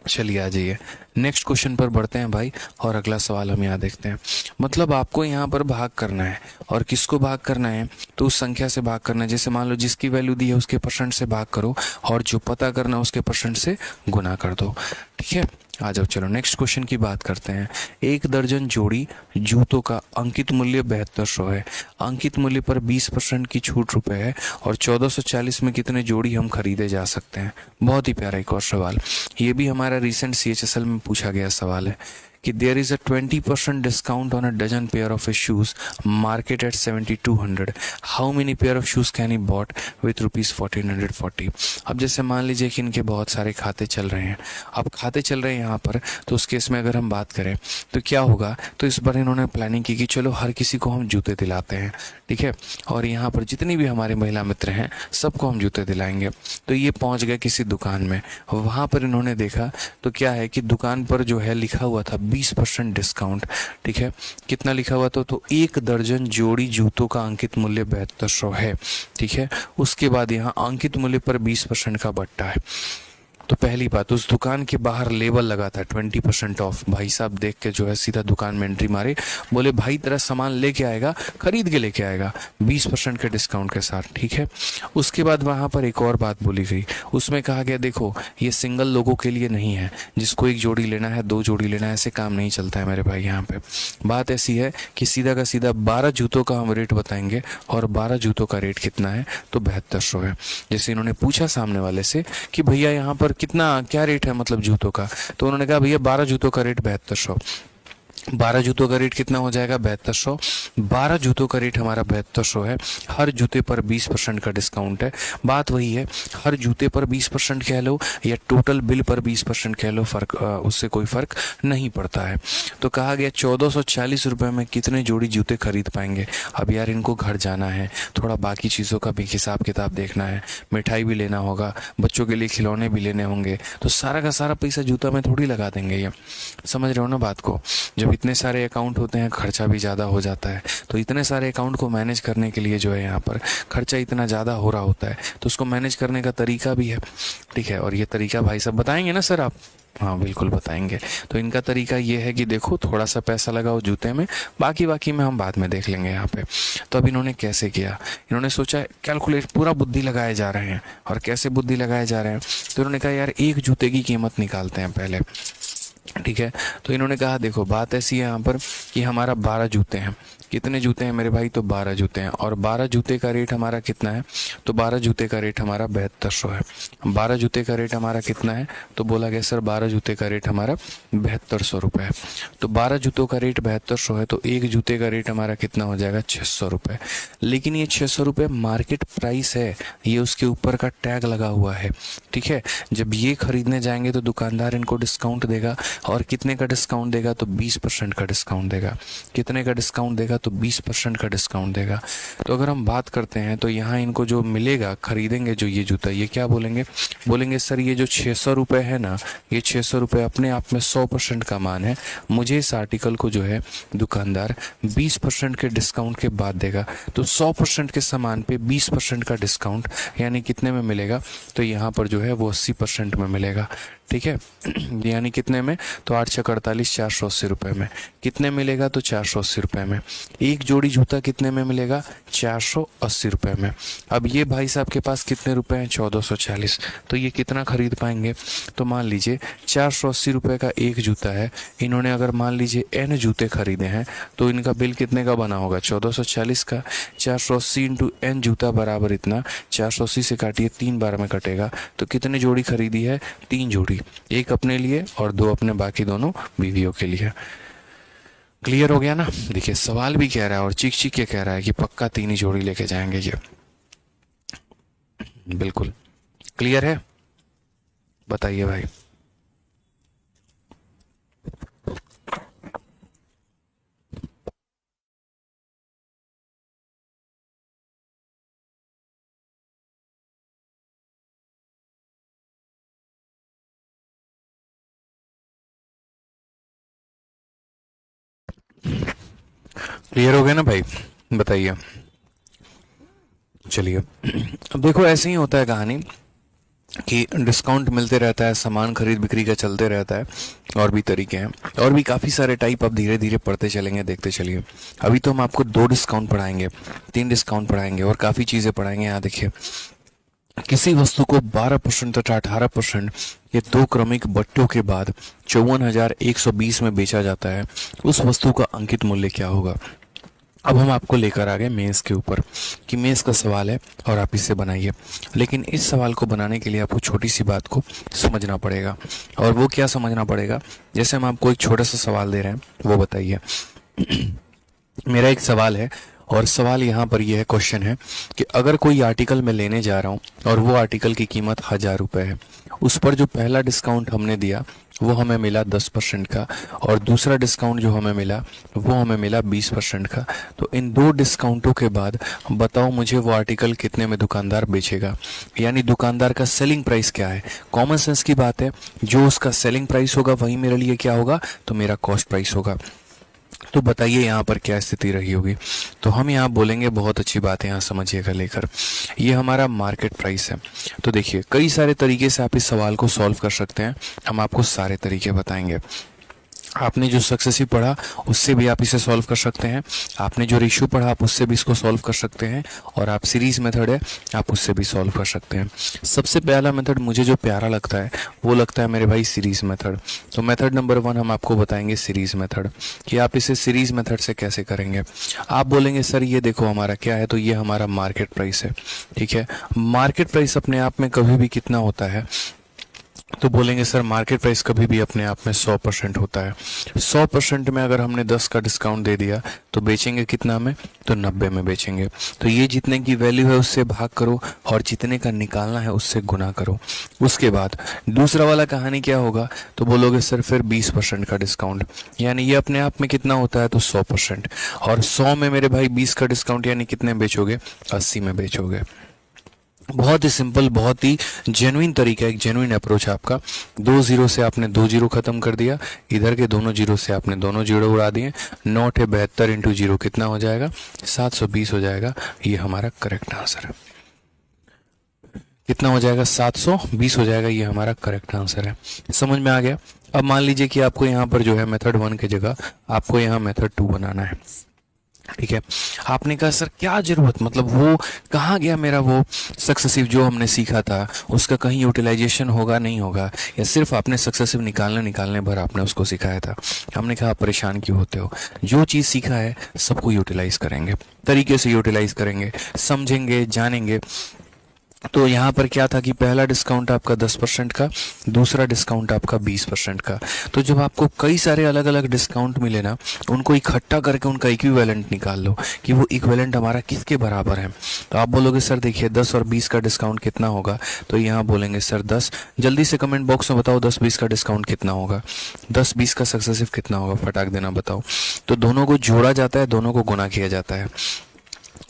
चलिए आ जाइए नेक्स्ट क्वेश्चन पर बढ़ते हैं भाई, और अगला सवाल हम यहाँ देखते हैं। मतलब आपको यहाँ पर भाग करना है, और किसको भाग करना है, तो उस संख्या से भाग करना है। जैसे मान लो जिसकी वैल्यू दी है उसके परसेंट से भाग करो, और जो पता करना है उसके परसेंट से गुना कर दो, ठीक है। आ जाओ, चलो नेक्स्ट क्वेश्चन की बात करते हैं। 1 दर्जन जोड़ी जूतों का अंकित मूल्य 7200 है, अंकित मूल्य पर 20% की छूट रुपए है, और 1440 में कितने जोड़ी हम खरीदे जा सकते हैं। बहुत ही प्यारा एक और सवाल, ये भी हमारा रिसेंट CHSL में पूछा गया सवाल है कि there is a 20% discount on a dozen pair of shoes market at 7200, how many pair of shoes can he bought with ₹1440। अब जैसे मान लीजिए कि इनके बहुत सारे खाते चल रहे हैं, अब खाते चल रहे हैं यहाँ पर, तो उस केस में अगर हम बात करें तो क्या होगा, तो इस बार इन्होंने प्लानिंग की कि चलो हर किसी को हम जूते दिलाते हैं, ठीक है, और यहाँ पर जितनी भी हमारे महिला मित्र हैं सबको हम जूते दिलाएंगे। तो ये पहुँच गए किसी दुकान में, वहाँ पर इन्होंने देखा तो क्या है कि दुकान पर जो है लिखा हुआ था 20% डिस्काउंट, ठीक है। कितना लिखा हुआ था, तो 1 दर्जन जोड़ी जूतों का अंकित मूल्य 7200 है, ठीक है। उसके बाद यहाँ अंकित मूल्य पर 20% का बट्टा है। तो पहली बात, उस दुकान के बाहर लेबल लगा था 20% ऑफ। भाई साहब देख के जो है सीधा दुकान में एंट्री मारे, बोले भाई तेरा सामान लेके आएगा, खरीद के लेके आएगा 20% के डिस्काउंट के साथ, ठीक है। उसके बाद वहाँ पर एक और बात बोली गई, उसमें कहा गया देखो ये सिंगल लोगों के लिए नहीं है, जिसको 1 जोड़ी लेना है 2 जोड़ी लेना है, ऐसे काम नहीं चलता है मेरे भाई। यहाँ पे बात ऐसी है कि सीधा का सीधा 12 जूतों का हम रेट बताएंगे, और 12 जूतों का रेट कितना है, तो 7200 है। जैसे इन्होंने पूछा सामने वाले से कि भैया यहाँ पर कितना क्या रेट है मतलब जूतों का, तो उन्होंने कहा भैया 12 जूतों का रेट 7200। 12 जूतों का रेट कितना हो जाएगा 7200। 12 जूतों का रेट हमारा 7200 है। हर जूते पर 20% का डिस्काउंट है। बात वही है, हर जूते पर 20% कह लो या टोटल बिल पर 20% कह लो, फर्क उससे कोई फर्क नहीं पड़ता है। तो कहा गया 1440 रुपये में कितने जोड़ी जूते खरीद पाएंगे। अब यार इनको घर जाना है, थोड़ा बाकी चीज़ों का भी हिसाब किताब देखना है, मिठाई भी लेना होगा, बच्चों के लिए खिलौने भी लेने होंगे, तो सारा का सारा पैसा जूता में थोड़ी लगा देंगे। ये समझ रहे हो ना बात को। जब इतने सारे अकाउंट होते हैं खर्चा भी ज़्यादा हो जाता है, तो इतने सारे अकाउंट को मैनेज करने के लिए जो है यहाँ पर खर्चा इतना ज़्यादा हो रहा होता है, तो उसको मैनेज करने का तरीका भी है। ठीक है, और ये तरीका भाई साहब बताएंगे ना सर आप? हाँ बिल्कुल बताएंगे। तो इनका तरीका ये है कि देखो थोड़ा सा पैसा लगाओ जूते में, बाकी में हम बाद में देख लेंगे यहाँ पे। तो अब इन्होंने कैसे किया, इन्होंने सोचा कैलकुलेट, पूरा बुद्धि लगाए जा रहे हैं। और कैसे बुद्धि लगाए जा रहे हैं, तो इन्होंने कहा यार एक जूते की कीमत निकालते हैं पहले। ठीक है, तो इन्होंने कहा देखो बात ऐसी है यहाँ पर कि हमारा 12 जूते हैं। कितने जूते हैं मेरे भाई, तो 12 जूते हैं। और 12 जूते का रेट हमारा कितना है, तो 12 जूते का रेट हमारा 7200 है। 12 जूते का रेट हमारा कितना है, तो बोला गया सर 12 जूते का रेट हमारा 7200 रुपये है। तो 12 जूतों का रेट 7200 है, तो एक जूते का रेट हमारा कितना हो जाएगा 600 रुपये। लेकिन ये 600 रुपये मार्केट प्राइस है, ये उसके ऊपर का टैग लगा हुआ है। ठीक है, जब ये खरीदने जाएंगे तो दुकानदार इनको डिस्काउंट देगा, और कितने का डिस्काउंट देगा, तो 20% का डिस्काउंट देगा। कितने का डिस्काउंट देगा, तो 20% का डिस्काउंट देगा। तो अगर हम बात करते हैं तो यहाँ इनको जो मिलेगा, खरीदेंगे जो ये जूता, ये क्या बोलेंगे, बोलेंगे सर ये जो 600 रुपये है ना, ये 600 रुपये अपने आप में 100% का मान है। मुझे इस आर्टिकल को जो है दुकानदार 20% के डिस्काउंट के बाद देगा। तो 100% के सामान पे 20% का डिस्काउंट यानी कितने में मिलेगा, तो यहाँ पर जो है वो 80% में मिलेगा। ठीक है, यानी कितने में, तो 8 छः 48, 480 रुपये में। कितने मिलेगा, तो 480 रुपये में। एक जोड़ी जूता कितने में मिलेगा, 480 रुपये में। अब ये भाई साहब के पास कितने रुपए हैं, 1440। तो ये कितना खरीद पाएंगे, तो मान लीजिए 480 रुपये का एक जूता है। इन्होंने अगर मान लीजिए n जूते खरीदे हैं, तो इनका बिल कितने का बना होगा, 1440 का। 480 इंटू n जूता बराबर इतना, 480 से काटिए 3 बार में कटेगा, तो कितने जोड़ी खरीदी है, 3 जोड़ी। एक अपने लिए और 2 अपने बाकी दोनों बीवियों के लिए। क्लियर हो गया ना। देखिए सवाल भी कह रहा है और चीख चीख के कह रहा है कि पक्का 3 ही जोड़ी लेके जाएंगे ये। बिल्कुल क्लियर है, बताइए भाई। क्लियर हो गया ना भाई, बताइए। चलिए अब देखो ऐसे ही होता है कहानी कि डिस्काउंट मिलते रहता है, सामान खरीद बिक्री का चलते रहता है, और भी तरीके हैं, और भी काफ़ी सारे टाइप अब धीरे धीरे पढ़ते चलेंगे, देखते चलिए। अभी तो हम आपको 2 डिस्काउंट पढ़ाएंगे, 3 डिस्काउंट पढ़ाएंगे, और काफ़ी चीज़ें पढ़ाएंगे। यहाँ देखिए, किसी वस्तु को 12% तथा 18% ये 2 क्रमिक बट्टों के बाद 54,120 में बेचा जाता है, उस वस्तु का अंकित मूल्य क्या होगा। अब हम आपको लेकर आ गए मेंस के ऊपर कि मेंस का सवाल है और आप इसे बनाइए। लेकिन इस सवाल को बनाने के लिए आपको छोटी सी बात को समझना पड़ेगा। और वो क्या समझना पड़ेगा, जैसे हम आपको एक छोटा सा सवाल दे रहे हैं, वो बताइए। मेरा एक सवाल है, और सवाल यहाँ पर यह क्वेश्चन है कि अगर कोई आर्टिकल मैं लेने जा रहा हूँ और वो आर्टिकल की कीमत 1000 रुपये है, उस पर जो पहला डिस्काउंट हमने दिया वो हमें मिला 10% का, और दूसरा डिस्काउंट जो हमें मिला वो हमें मिला 20% का। तो इन 2 डिस्काउंटों के बाद बताओ मुझे वो आर्टिकल कितने में दुकानदार बेचेगा, यानी दुकानदार का सेलिंग प्राइस क्या है। कॉमन सेंस की बात है, जो उसका सेलिंग प्राइस होगा वही मेरे लिए क्या होगा, तो मेरा कॉस्ट प्राइस होगा। तो बताइए यहाँ पर क्या स्थिति रही होगी। तो हम यहाँ बोलेंगे, बहुत अच्छी बात है, यहाँ समझिएगा लेकर, ये हमारा मार्केट प्राइस है। तो देखिए कई सारे तरीके से आप इस सवाल को सॉल्व कर सकते हैं, हम आपको सारे तरीके बताएंगे। आपने जो सक्सेसिव पढ़ा उससे भी आप इसे सॉल्व कर सकते हैं, आपने जो रेशियो पढ़ा आप उससे भी इसको सॉल्व कर सकते हैं, और आप सीरीज मेथड है आप उससे भी सॉल्व कर सकते हैं। सबसे पहला मेथड मुझे जो प्यारा लगता है वो लगता है मेरे भाई सीरीज मेथड। तो मेथड नंबर 1 हम आपको बताएंगे सीरीज मेथड, कि आप इसे सीरीज मेथड से कैसे करेंगे। आप बोलेंगे सर ये देखो हमारा क्या है, तो ये हमारा मार्केट प्राइस है। ठीक है, मार्केट प्राइस अपने आप में कभी भी कितना होता है, तो बोलेंगे सर मार्केट प्राइस कभी भी अपने आप में 100% होता है। 100% में अगर हमने 10 का डिस्काउंट दे दिया तो बेचेंगे कितना में, तो 90 में बेचेंगे। तो ये जितने की वैल्यू है उससे भाग करो और जितने का निकालना है उससे गुना करो। उसके बाद दूसरा वाला कहानी क्या होगा, तो बोलोगे सर फिर 20% का डिस्काउंट, यानी ये अपने आप में कितना होता है, तो 100%। और 100 में मेरे भाई 20 का डिस्काउंट यानी कितने बेचोगे, 80 में बेचोगे। बहुत ही सिंपल, बहुत ही जेन्युइन तरीका, एक जेन्युइन अप्रोच आपका। 2 जीरो से आपने 2 जीरो खत्म कर दिया, इधर के दोनों जीरो से आपने दोनों जीरो उड़ा दिए। 9 है 72 इंटू जीरो कितना हो जाएगा, 720 हो जाएगा। ये हमारा करेक्ट आंसर है। कितना हो जाएगा, 720 हो जाएगा। ये हमारा करेक्ट आंसर है। समझ में आ गया। अब मान लीजिए कि आपको यहाँ पर जो है मेथड 1 की जगह आपको यहाँ मेथड 2 बनाना है, ठीक है। आपने कहा सर क्या जरूरत, मतलब वो कहाँ गया मेरा वो सक्सेसिव जो हमने सीखा था, उसका कहीं यूटिलाइजेशन होगा नहीं होगा, या सिर्फ आपने सक्सेसिव निकालने भर आपने उसको सिखाया था। हमने कहा परेशान क्यों होते हो, जो चीज़ सीखा है सबको यूटिलाइज करेंगे, तरीके से यूटिलाइज करेंगे, समझेंगे, जानेंगे। तो यहाँ पर क्या था कि पहला डिस्काउंट आपका 10% का, दूसरा डिस्काउंट आपका 20% का। तो जब आपको कई सारे अलग अलग डिस्काउंट मिले ना, उनको इकट्ठा करके उनका इक्विवेलेंट निकाल लो कि वो इक्विवेलेंट हमारा किसके बराबर है। तो आप बोलोगे सर देखिए 10 और 20 का डिस्काउंट कितना होगा, तो यहाँ बोलेंगे सर 10। जल्दी से कमेंट बॉक्स में बताओ 10-20 का डिस्काउंट कितना होगा, 10-20 का सक्सेसिव कितना होगा, फटाक देना बताओ। तो दोनों को जोड़ा जाता है, दोनों को गुना किया जाता है।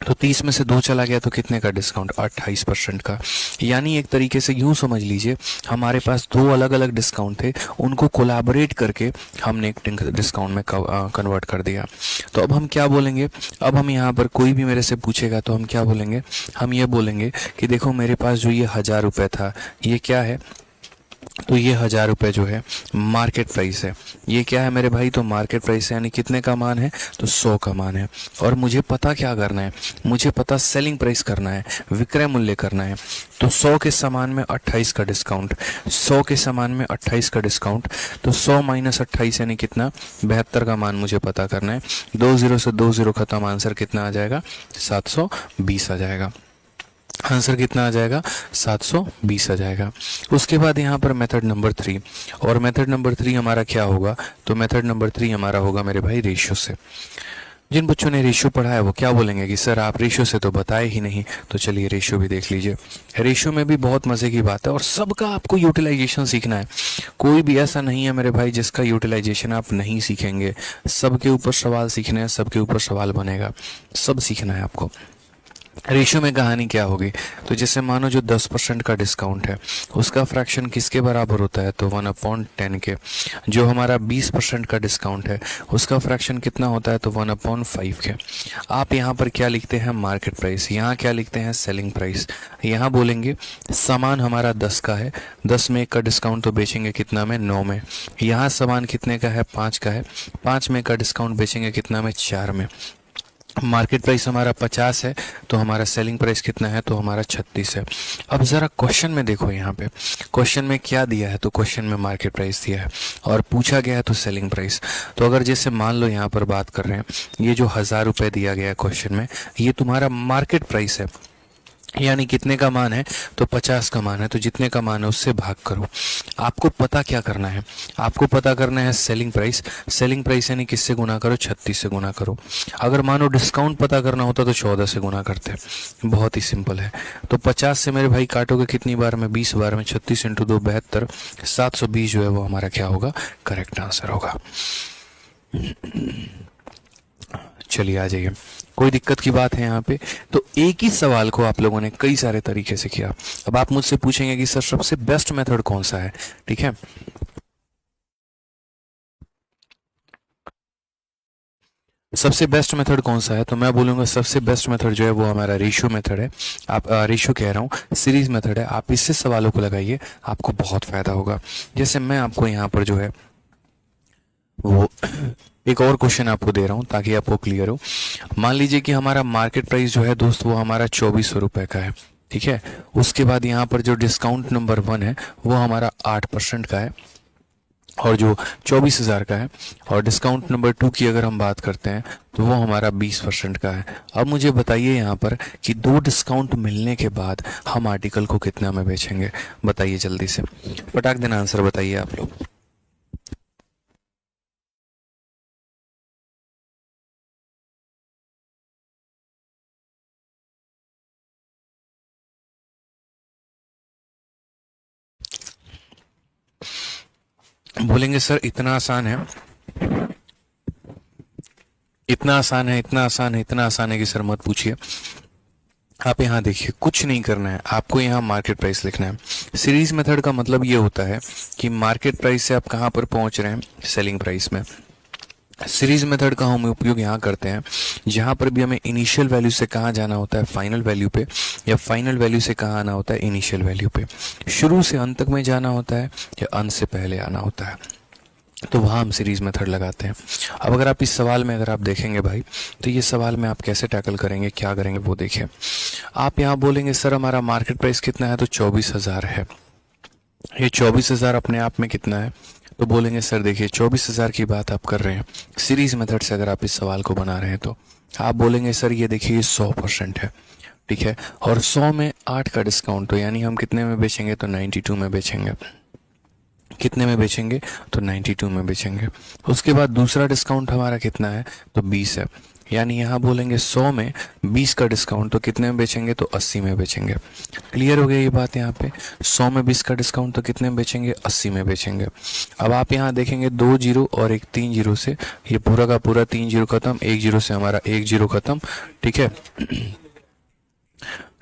तो 30 में से 2 चला गया तो कितने का डिस्काउंट, 28% का। यानी एक तरीके से यूं समझ लीजिए हमारे पास 2 अलग अलग डिस्काउंट थे, उनको कोलैबोरेट करके हमने एक डिस्काउंट में कन्वर्ट कर दिया। तो अब हम क्या बोलेंगे, अब हम यहाँ पर कोई भी मेरे से पूछेगा तो हम क्या बोलेंगे, हम ये बोलेंगे कि देखो मेरे पास जो ये 1000 रुपये था, ये क्या है, तो ये 1000 रुपये जो है मार्केट प्राइस है। ये क्या है मेरे भाई, तो मार्केट प्राइस है, यानी कितने का मान है, तो 100 का मान है। और मुझे पता क्या करना है, मुझे पता सेलिंग प्राइस करना है, विक्रय मूल्य करना है। तो 100 के समान में 28 का डिस्काउंट, 100 के समान में 28 का डिस्काउंट। तो 100 माइनस 28 यानी कितना, 72 का मान मुझे पता करना है। 2 जीरो से 2 जीरो खत्म, आंसर कितना आ जाएगा, 720 आ जाएगा। आंसर कितना आ जाएगा, 720 आ जाएगा। उसके बाद यहाँ पर मेथड नंबर 3, और मेथड नंबर 3 हमारा क्या होगा, तो मेथड नंबर 3 हमारा होगा मेरे भाई रेशियो से। जिन बच्चों ने रेशियो पढ़ा है वो क्या बोलेंगे कि सर आप रेशियो से तो बताए ही नहीं। तो चलिए रेशियो भी देख लीजिए। रेशियो में भी बहुत मज़े की बात है, और सबका आपको यूटिलाइजेशन सीखना है। कोई भी ऐसा नहीं है मेरे भाई जिसका यूटिलाइजेशन आप नहीं सीखेंगे। सबके ऊपर सवाल सीखने हैं, सबके ऊपर सवाल बनेगा, सब सीखना है आपको। रेशियो में कहानी क्या होगी, तो जैसे मानो जो 10% का डिस्काउंट है उसका फ्रैक्शन किसके बराबर होता है, तो 1/10 के। जो हमारा 20% का डिस्काउंट है उसका फ्रैक्शन कितना होता है, तो 1/5 के। आप यहाँ पर क्या लिखते हैं, मार्केट प्राइस, यहाँ क्या लिखते हैं, सेलिंग प्राइस। यहाँ बोलेंगे सामान हमारा 10 का है, 10 में 1 का डिस्काउंट, तो बेचेंगे कितना में, 9 में। यहाँ सामान कितने का है, 5 का है, 5 में 1 का डिस्काउंट, बेचेंगे कितना में, 4 में। मार्केट प्राइस हमारा 50 है, तो हमारा सेलिंग प्राइस कितना है, तो हमारा 36 है। अब ज़रा क्वेश्चन में देखो, यहाँ पे क्वेश्चन में क्या दिया है, तो क्वेश्चन में मार्केट प्राइस दिया है और पूछा गया है तो सेलिंग प्राइस। तो अगर जैसे मान लो यहाँ पर बात कर रहे हैं, ये जो 1000 रुपये दिया गया है क्वेश्चन में, ये तुम्हारा मार्केट प्राइस है, यानी कितने का मान है, तो 50 का मान है। तो जितने का मान है उससे भाग करो। आपको पता क्या करना है, आपको पता करना है सेलिंग प्राइस। सेलिंग प्राइस यानी किससे गुना करो, 36 से गुना करो। अगर मानो डिस्काउंट पता करना होता तो 14 से गुना करते। बहुत ही सिंपल है। तो 50 से मेरे भाई काटोगे कितनी बार में, 20 बार में। 36 इंटू 2 72, 720 जो है वो हमारा क्या होगा, करेक्ट आंसर होगा। चलिए आ जाइए, कोई दिक्कत की बात है यहाँ पे। तो एक ही सवाल को आप लोगों ने कई सारे तरीके से किया। अब आप मुझसे पूछेंगे कि सर सबसे बेस्ट मेथड कौन सा है, ठीक है। सबसे बेस्ट मेथड कौन सा है, तो मैं बोलूंगा सबसे बेस्ट मेथड जो है वो हमारा रेशियो मेथड है। आप रेशियो कह रहा हूँ, सीरीज मेथड है। आप इससे सवालों को लगाइए, आपको बहुत फायदा होगा। जैसे मैं आपको यहाँ पर जो है वो एक और क्वेश्चन आपको दे रहा हूं ताकि आपको क्लियर हो। मान लीजिए कि हमारा मार्केट प्राइस जो है दोस्त वो हमारा 2400 रुपये का है, ठीक है। उसके बाद यहाँ पर जो डिस्काउंट नंबर 1 है वो हमारा 8% का है। और जो 24,000 का है, और डिस्काउंट नंबर 2 की अगर हम बात करते हैं तो वो हमारा 20% का है। अब मुझे बताइए यहाँ पर कि दो डिस्काउंट मिलने के बाद हम आर्टिकल को कितना में बेचेंगे, बताइए जल्दी से, फटाक देना आंसर बताइए आप लोग। बोलेंगे सर इतना आसान है, इतना आसान है, इतना आसान है, इतना आसान है कि सर मत पूछिए। आप यहाँ देखिए, कुछ नहीं करना है आपको, यहाँ मार्केट प्राइस लिखना है। सीरीज मेथड का मतलब ये होता है कि मार्केट प्राइस से आप कहाँ पर पहुंच रहे हैं, सेलिंग प्राइस में। सीरीज मेथड का हम उपयोग यहाँ करते हैं जहाँ पर भी हमें इनिशियल वैल्यू से कहाँ जाना होता है, फाइनल वैल्यू पे, या फाइनल वैल्यू से कहाँ आना होता है, इनिशियल वैल्यू पे। शुरू से अंत तक में जाना होता है या अंत से पहले आना होता है, तो वहाँ हम सीरीज मेथड लगाते हैं। अब अगर आप इस सवाल में अगर आप देखेंगे भाई, तो ये सवाल में आप कैसे टैकल करेंगे, क्या करेंगे वो देखिए। आप यहाँ बोलेंगे सर हमारा मार्केट प्राइस कितना है, तो 24,000 है। ये 24,000 अपने आप में कितना है, तो बोलेंगे सर देखिए 24,000 की बात आप कर रहे हैं सीरीज मेथड से, अगर आप इस सवाल को बना रहे हैं तो आप बोलेंगे सर ये देखिए ये 100% है, ठीक है, और 100 में 8 का डिस्काउंट, तो यानी हम कितने में बेचेंगे, तो 92 में बेचेंगे। कितने में बेचेंगे, तो 92 में बेचेंगे। उसके बाद दूसरा डिस्काउंट हमारा कितना है, तो 20 है, यानी यहाँ बोलेंगे 100 में 20 का डिस्काउंट, तो कितने में बेचेंगे, तो 80 में बेचेंगे। क्लियर हो गया ये बात यहाँ पे, 100 में 20 का डिस्काउंट तो कितने में बेचेंगे, 80 में बेचेंगे। अब आप यहाँ देखेंगे 2 जीरो और एक 3 जीरो से, ये पूरा का पूरा 3 जीरो खत्म, 1 जीरो से हमारा 1 जीरो खत्म, ठीक है,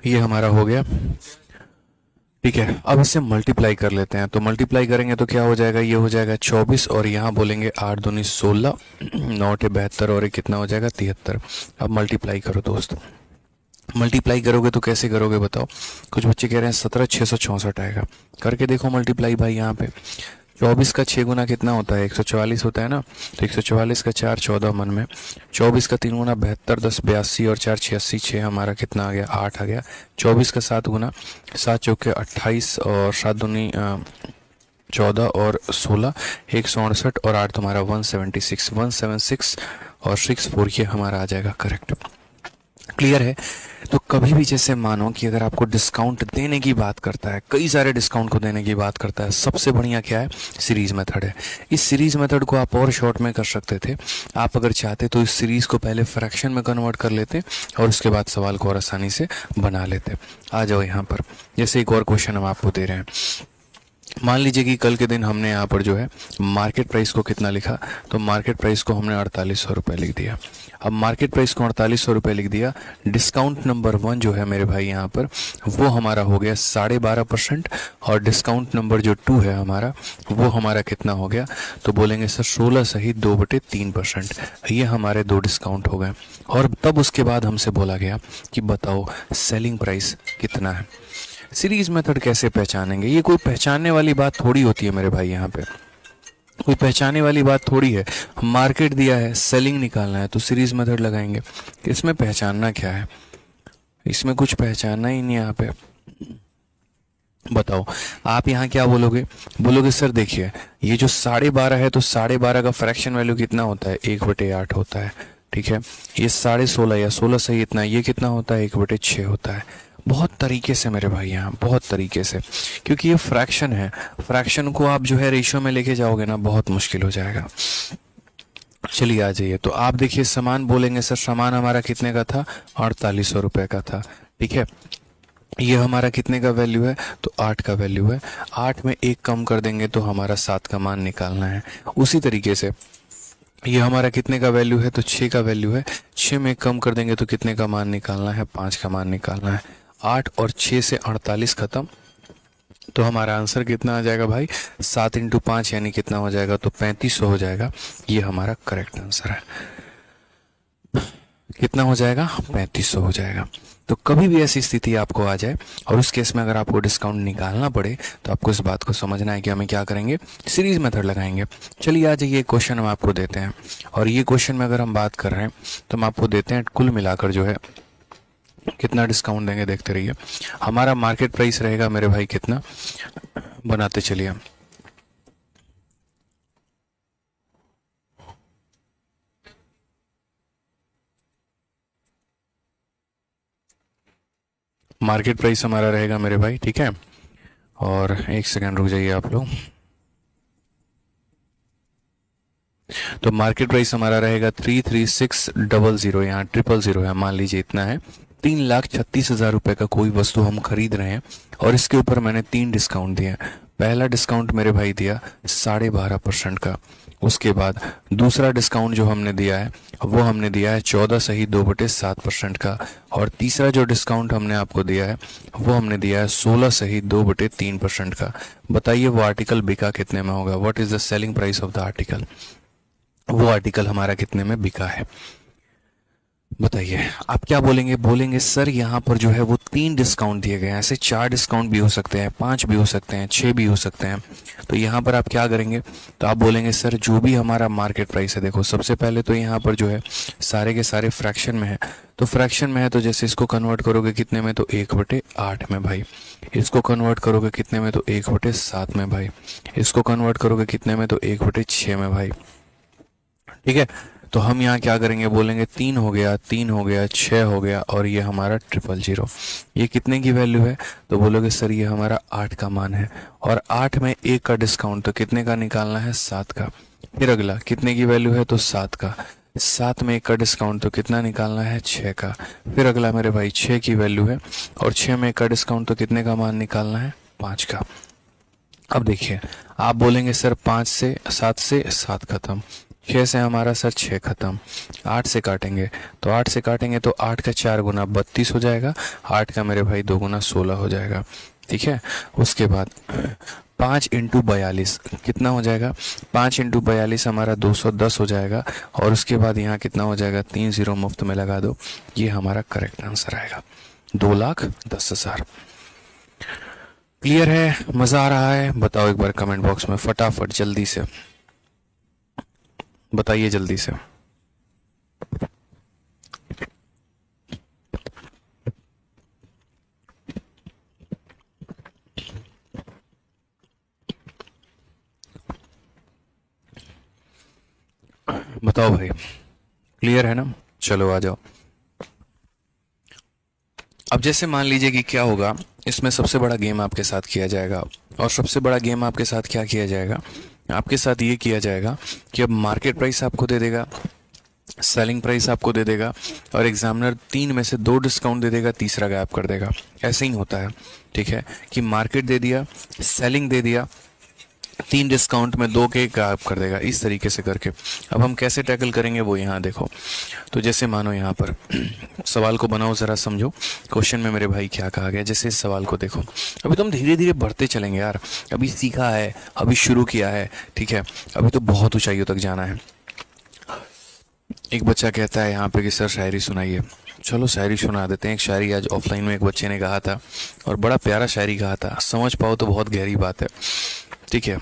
ये हमारा हो गया, ठीक है। अब इसे मल्टीप्लाई कर लेते हैं, तो मल्टीप्लाई करेंगे तो क्या हो जाएगा, ये हो जाएगा 24, और यहाँ बोलेंगे 8 दूनी 16, 9 72, और ये कितना हो जाएगा, 73। अब मल्टीप्लाई करो दोस्त, मल्टीप्लाई करोगे तो कैसे करोगे बताओ। कुछ बच्चे कह रहे हैं 17,664 आएगा, करके देखो मल्टीप्लाई भाई। यहाँ पे 24 का 6 गुना कितना होता है, 144 होता है ना, तो 144 का 4 14 मन में, 24 का 3 गुना 72, 10 82, और 4 86, 6 हमारा कितना आ गया, 8 आ गया। 24 का 7 गुना, 7 चौके 28, और 7 दूनी 14, और 16 168, और 8 तुम्हारा 176, 176 और 64, ये हमारा आ जाएगा करेक्ट। क्लियर है। तो कभी भी जैसे मानो कि अगर आपको डिस्काउंट देने की बात करता है, कई सारे डिस्काउंट को देने की बात करता है, सबसे बढ़िया क्या है, सीरीज मेथड है। इस सीरीज मेथड को आप और शॉर्ट में कर सकते थे। आप अगर चाहते तो इस सीरीज को पहले फ्रैक्शन में कन्वर्ट कर लेते और उसके बाद सवाल को और आसानी से बना लेते। आ जाओ यहाँ पर, जैसे एक और क्वेश्चन हम आपको दे रहे हैं। मान लीजिए कि कल के दिन हमने यहाँ पर जो है मार्केट प्राइस को कितना लिखा, तो मार्केट प्राइस को हमने 4800 रुपये लिख दिया। अब मार्केट प्राइस को 4800 रुपये लिख दिया, डिस्काउंट नंबर 1 जो है मेरे भाई यहाँ पर, वो हमारा हो गया 12.5%, और डिस्काउंट नंबर जो 2 है हमारा, वो हमारा कितना हो गया, तो बोलेंगे सर 16 सहित 2/3%। ये हमारे दो डिस्काउंट हो गए। और तब उसके बाद हमसे बोला गया कि बताओ सेलिंग प्राइस कितना है। सीरीज मेथड कैसे पहचानेंगे, ये कोई पहचानने वाली बात थोड़ी होती है मेरे भाई, यहाँ पे कोई पहचानने वाली बात थोड़ी है। मार्केट दिया है, सेलिंग निकालना है, तो सीरीज मेथड लगाएंगे। इसमें पहचानना क्या है, इसमें कुछ पहचानना ही नहीं है यहाँ पे। बताओ आप यहाँ क्या बोलोगे, बोलोगे सर देखिए ये जो 12.5 है, तो 12.5 का फ्रैक्शन वैल्यू कितना होता है, 1/8 होता है, ठीक है। ये 16.5 या 16 सही इतना, ये कितना होता है, 1/6 होता है। बहुत तरीके से मेरे भाई यहाँ, बहुत तरीके से, क्योंकि ये फ्रैक्शन है। फ्रैक्शन को आप जो है रेशियो में लेके जाओगे ना, बहुत मुश्किल हो जाएगा। चलिए आ जाइए, तो आप देखिए सामान बोलेंगे सर सामान हमारा कितने का था, 4800 रुपये का था, ठीक है। ये हमारा कितने का वैल्यू है, तो 8 का वैल्यू है। 8 में 1 कम कर देंगे तो हमारा 7 का मान निकालना है। उसी तरीके से ये हमारा कितने का वैल्यू है, तो 6 का वैल्यू है। 6 में कम कर देंगे तो कितने का मान निकालना है, 5 का मान निकालना है। 8 और 6 से 48 खत्म, तो हमारा आंसर कितना आ जाएगा भाई, 7 × 5 यानी कितना हो जाएगा, तो 3500 हो जाएगा। ये हमारा करेक्ट आंसर है। कितना हो जाएगा, 3500 हो जाएगा। तो कभी भी ऐसी स्थिति आपको आ जाए और उस केस में अगर आपको डिस्काउंट निकालना पड़े, तो आपको इस बात को समझना है कि हमें क्या करेंगे, सीरीज मेथड लगाएंगे। चलिए आ जाइए, क्वेश्चन हम आपको देते हैं, और ये क्वेश्चन में अगर हम बात कर रहे हैं तो हम आपको देते हैं कुल मिलाकर जो है कितना डिस्काउंट देंगे, देखते रहिए। हमारा मार्केट प्राइस रहेगा मेरे भाई कितना, बनाते चलिए। मार्केट प्राइस हमारा रहेगा मेरे भाई, ठीक है। और एक सेकंड रुक जाइए आप लोग। तो मार्केट प्राइस हमारा रहेगा 33600, यहाँ 000 है, मान लीजिए इतना है। 3,36,000 रुपए का कोई वस्तु हम खरीद रहे हैं और इसके ऊपर मैंने 3 डिस्काउंट दिए। पहला डिस्काउंट मेरे भाई दिया 12.5% का। उसके बाद दूसरा डिस्काउंट जो हमने दिया है वो हमने दिया है 14.2/7% का। और तीसरा जो डिस्काउंट हमने आपको दिया है वो हमने दिया है 16.2/3% का। बताइए वो आर्टिकल बिका कितने में होगा? What is the selling price of the article? वो आर्टिकल हमारा कितने में बिका है बताइए। आप क्या बोलेंगे? बोलेंगे सर यहाँ पर जो है वो 3 डिस्काउंट दिए गए हैं, ऐसे 4 डिस्काउंट भी हो सकते हैं, 5 भी हो सकते हैं, 6 भी हो सकते हैं। तो यहाँ पर आप क्या करेंगे? तो आप बोलेंगे सर जो भी हमारा मार्केट प्राइस है, देखो सबसे पहले तो यहाँ पर जो है सारे के सारे फ्रैक्शन में है। तो फ्रैक्शन में है तो जैसे इसको कन्वर्ट करोगे कितने में? तो 1/8 में भाई। इसको कन्वर्ट करोगे कितने में? तो 1/7 में भाई। इसको कन्वर्ट करोगे कितने में? तो 1/6 में भाई, ठीक है। तो हम यहाँ क्या करेंगे? बोलेंगे 3 हो गया, 3 हो गया, 6 हो गया और ये हमारा 000। ये कितने की वैल्यू है? तो बोलोगे सर ये हमारा 8 का मान है। और 8 में 1 का डिस्काउंट, तो कितने का निकालना है? 7 का। फिर अगला कितने की वैल्यू है? तो 7 का। 7 में 1 का डिस्काउंट, तो कितना निकालना है? 6 का। फिर अगला मेरे भाई 6 की वैल्यू है और 6 में 1 का डिस्काउंट, तो कितने का मान निकालना है? 5 का। अब देखिए आप बोलेंगे सर 7 से 7 खत्म, 6 से हमारा सर 6 खत्म, 8 से काटेंगे तो 8 से काटेंगे तो 8 का 4 गुना 32 हो जाएगा, 8 का मेरे भाई 2 गुना 16 हो जाएगा, ठीक है। उसके बाद 5 इंटू 42 कितना हो जाएगा? 5 इंटू 42 हमारा 210 हो जाएगा। और उसके बाद यहाँ कितना हो जाएगा? 3 0 मुफ्त में लगा दो, ये हमारा करेक्ट आंसर आएगा 2,10,000। क्लियर है? मजा आ रहा है? बताओ एक बार कमेंट बॉक्स में फटाफट जल्दी से बताइए, जल्दी से। बताओ भाई, क्लियर है ना? चलो आ जाओ। अब जैसे मान लीजिए कि क्या होगा, इसमें सबसे बड़ा गेम आपके साथ किया जाएगा। और सबसे बड़ा गेम आपके साथ क्या किया जाएगा? आपके साथ ये किया जाएगा कि अब मार्केट प्राइस आपको दे देगा, सेलिंग प्राइस आपको दे देगा और एग्जामिनर 3 में से 2 डिस्काउंट दे देगा, तीसरा गायब कर देगा। ऐसे ही होता है, ठीक है, कि मार्केट दे दिया, सेलिंग दे दिया, 3 डिस्काउंट में 2 के गायब कर देगा, इस तरीके से करके। अब हम कैसे टैकल करेंगे वो यहाँ देखो। तो जैसे मानो यहाँ पर सवाल को बनाओ, ज़रा समझो क्वेश्चन में मेरे भाई क्या कहा गया। जैसे इस सवाल को देखो, अभी तो हम धीरे धीरे बढ़ते चलेंगे यार, अभी सीखा है, अभी शुरू किया है, ठीक है, अभी तो बहुत ऊंचाइयों तक जाना है। एक बच्चा कहता है यहाँ पे कि सर शायरी सुनाइए। चलो शायरी सुना देते हैं। एक शायरी आज ऑफलाइन में एक बच्चे ने कहा था और बड़ा प्यारा शायरी कहा था, समझ पाओ तो बहुत गहरी बात है, ठीक है,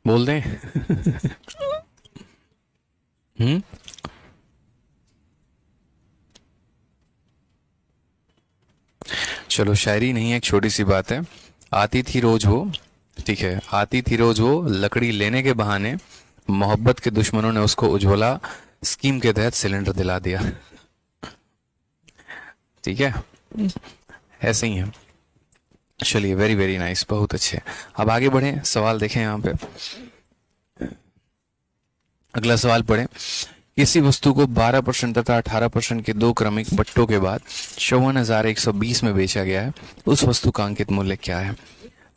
बोल दें? हम्म, चलो शायरी नहीं है, एक छोटी सी बात है। आती थी रोज वो, ठीक है, आती थी रोज वो लकड़ी लेने के बहाने, मोहब्बत के दुश्मनों ने उसको उज्ज्वला स्कीम के तहत सिलेंडर दिला दिया। ठीक है, ऐसे ही है। चलिए, वेरी वेरी नाइस, बहुत अच्छे। अब आगे बढ़े, सवाल देखें यहाँ पे। अगला सवाल पढ़ें। किसी वस्तु को 12% तथा 18% के 2 क्रमिक बट्टों के बाद 54,120 में बेचा गया है, उस वस्तु का अंकित मूल्य क्या है?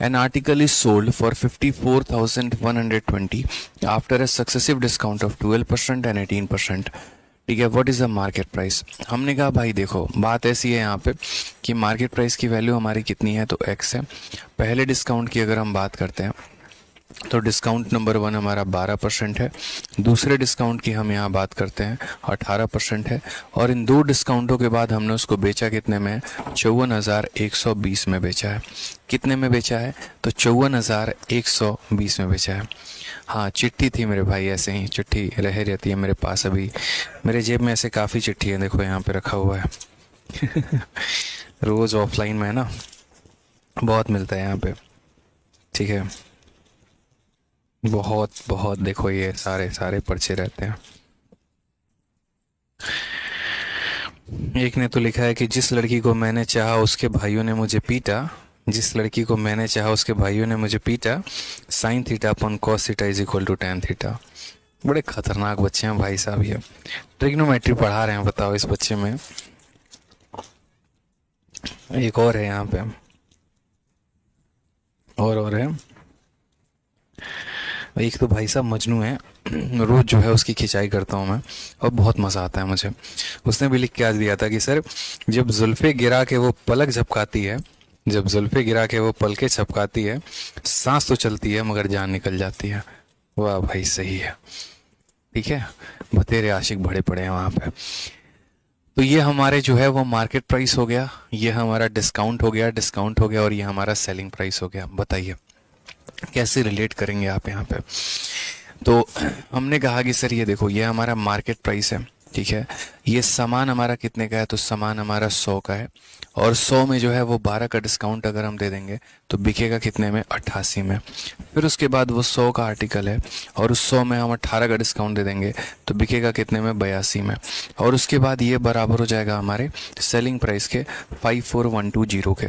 An article is sold for 54,120 after a successive discount of 12% and 18%. ठीक है, what is the market price? हमने कहा भाई देखो बात ऐसी है यहाँ पे कि मार्केट प्राइस की वैल्यू हमारी कितनी है? तो x है। पहले डिस्काउंट की अगर हम बात करते हैं तो डिस्काउंट नंबर 1 हमारा 12% है, दूसरे डिस्काउंट की हम यहाँ बात करते हैं 18% है, और इन 2 डिस्काउंटों के बाद हमने उसको बेचा कितने में? 54,120 में बेचा है। कितने में बेचा है? तो 54,120 में बेचा है। हाँ, चिट्ठी थी मेरे भाई, ऐसे ही चिट्ठी रह रहती है मेरे पास, अभी मेरे जेब में ऐसे काफ़ी चिट्ठी है, देखो यहाँ पे रखा हुआ है। रोज़ ऑफलाइन में है ना, बहुत मिलता है यहाँ पे, ठीक है, बहुत बहुत, देखो ये सारे सारे पर्चे रहते हैं। एक ने तो लिखा है कि जिस लड़की को मैंने चाहा उसके भाइयों ने मुझे पीटा, जिस लड़की को मैंने चाहा उसके भाइयों ने मुझे पीटा, sine theta upon cos theta is equal to tan theta. बड़े खतरनाक बच्चे हैं भाई साहब ये, ट्रिग्नोमेट्री पढ़ा रहे हैं, बताओ इस बच्चे में। एक और है यहाँ पे, और है, एक तो भाई साहब मजनू है, रोज जो है उसकी खिंचाई करता हूँ मैं और बहुत मज़ा आता है मुझे। उसने भी लिख के आज दिया था कि सर जब जुल्फे गिरा के वो पलक झपकाती है, जब जुल्फे गिरा के वो पलके झपकाती है, सांस तो चलती है मगर जान निकल जाती है। वाह भाई सही है, ठीक है, बतेरे आशिक बड़े पड़े हैं वहाँ पे। तो ये हमारे जो है वो मार्केट प्राइस हो गया, ये हमारा डिस्काउंट हो गया, डिस्काउंट हो गया, और ये हमारा सेलिंग प्राइस हो गया। बताइए कैसे रिलेट करेंगे आप यहाँ पे। तो हमने कहा कि सर ये देखो ये हमारा मार्केट प्राइस है, ठीक है, ये सामान हमारा कितने का है, तो सामान हमारा 100 का है, और 100 में जो है वो 12 का डिस्काउंट अगर हम दे देंगे तो बिकेगा कितने में, 88 में। फिर उसके बाद वो 100 का आर्टिकल है और उस 100 में हम 18 का डिस्काउंट दे देंगे तो बिकेगा कितने में, 82 में। और उसके बाद ये बराबर हो जाएगा हमारे सेलिंग प्राइस के 54120 के।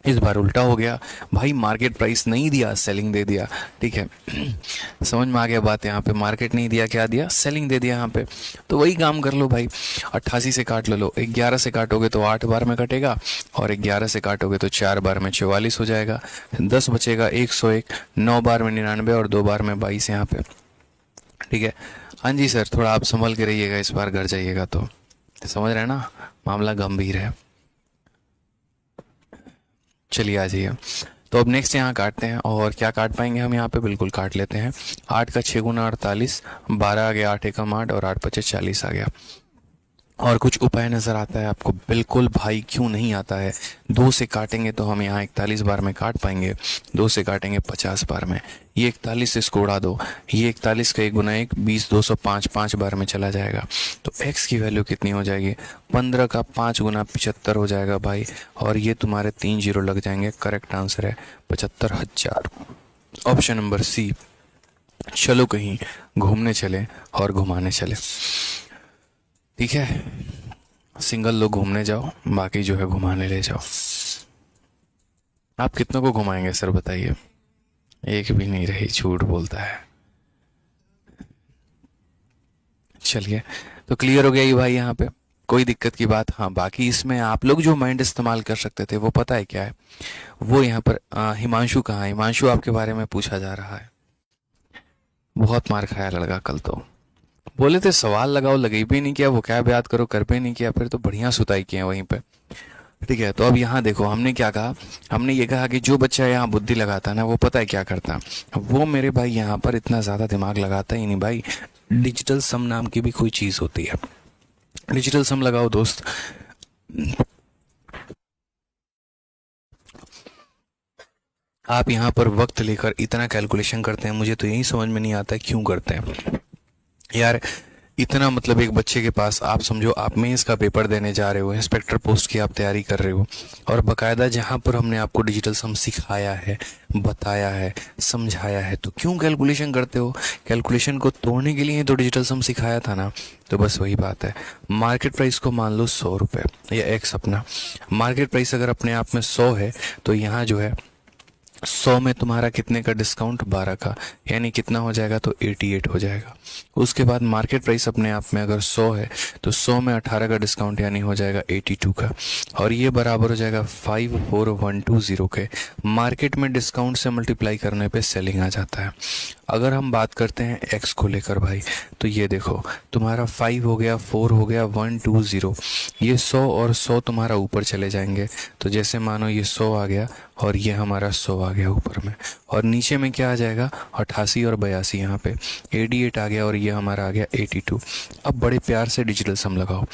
इस बार उल्टा हो गया भाई, मार्केट प्राइस नहीं दिया, सेलिंग दे दिया, ठीक है। समझ में आ गया बात, यहाँ पे मार्केट नहीं दिया, क्या दिया, सेलिंग दे दिया यहाँ पे। तो वही काम कर लो भाई, 88 से काट लो, 11 से काटोगे तो 8 बार में कटेगा, और 11 से काटोगे तो 4 बार में 44 हो जाएगा, 10 बचेगा 101, 9 बार में 99 और 2 बार में 22 यहाँ पे, ठीक है। हाँ जी सर, थोड़ा आप संभल के रहिएगा, इस बार घर जाइएगा तो समझ रहे हैं ना, मामला गंभीर है। चलिए आ जाइए। तो अब नेक्स्ट यहाँ काटते हैं, और क्या काट पाएंगे हम यहाँ पे, बिल्कुल काट लेते हैं। 8 का 6 गुना 48, 12 आ गया, 8 एकम 8 और 8 पचे 40 आ गया। और कुछ उपाय नज़र आता है आपको, बिल्कुल भाई क्यों नहीं आता है। 2 से काटेंगे तो हम यहाँ 41 बार में काट पाएंगे, 2 से काटेंगे 50 बार में, ये 41 से इसको उड़ा दो, ये 41 का 1 गुना 1 20, 205 5 बार में चला जाएगा। तो x की वैल्यू कितनी हो जाएगी, 15 का 5 गुना 75 हो जाएगा भाई, और ये तुम्हारे 3 जीरो लग जाएंगे। करेक्ट आंसर है 75,000, ऑप्शन नंबर सी। चलो कहीं घूमने चले और घुमाने चले, ठीक है, सिंगल लोग घूमने जाओ, बाकी जो है घुमाने ले जाओ। आप कितनों को घुमाएंगे सर बताइए, एक भी नहीं रही, झूठ बोलता है। चलिए, तो क्लियर हो गया ये भाई, यहाँ पे कोई दिक्कत की बात। हाँ, बाकी इसमें आप लोग जो माइंड इस्तेमाल कर सकते थे वो पता है क्या है, वो यहाँ पर हिमांशु कहाँ है, हिमांशु आपके बारे में पूछा जा रहा है। बहुत मार खाया लड़का कल, तो बोले थे सवाल लगाओ, लगे भी नहीं किया, वो क्या याद करो कर भी नहीं किया, फिर तो बढ़िया सुताई किए वहीं पे, ठीक है। तो अब यहाँ देखो हमने क्या कहा, हमने ये कहा कि जो बच्चा यहाँ बुद्धि लगाता है ना, वो पता है क्या करता है, वो मेरे भाई यहाँ पर इतना ज़्यादा दिमाग लगाता ही नहीं भाई। डिजिटल सम नाम की भी कोई चीज़ होती है, डिजिटल सम लगाओ दोस्त। आप यहाँ पर वक्त लेकर इतना कैलकुलेशन करते हैं, मुझे तो यही समझ में नहीं आता है क्यों करते हैं यार इतना। मतलब एक बच्चे के पास, आप समझो आप मेंस का पेपर देने जा रहे हो, इंस्पेक्टर पोस्ट की आप तैयारी कर रहे हो, और बकायदा जहाँ पर हमने आपको डिजिटल सम सिखाया है, बताया है, समझाया है, तो क्यों कैलकुलेशन करते हो। कैलकुलेशन को तोड़ने के लिए तो डिजिटल सम सिखाया था ना। तो बस वही बात है, मार्केट प्राइस को मान लो 100 रुपये या एक्स अपना, मार्केट प्राइस अगर अपने आप में 100 है तो यहाँ जो है 100 में तुम्हारा कितने का डिस्काउंट, 12 का, यानी कितना हो जाएगा, तो 88 हो जाएगा। उसके बाद मार्केट प्राइस अपने आप में अगर 100 है तो 100 में 18 का डिस्काउंट यानी हो जाएगा 82 का, और ये बराबर हो जाएगा 54120 के। मार्केट में डिस्काउंट से मल्टीप्लाई करने पे सेलिंग आ जाता है। अगर हम बात करते हैं एक्स को लेकर भाई, तो ये देखो तुम्हारा 5 हो गया, 4 हो गया, 120, ये 100 और 100 तुम्हारा ऊपर चले जाएंगे। तो जैसे मानो ये 100 आ गया और ये हमारा 100 आ गया ऊपर में, और नीचे में क्या आ जाएगा, 88 और 82, यहाँ पे 88 आ गया और ये हमारा आ गया 82। अब बड़े प्यार से डिजिटल सम लगाओ।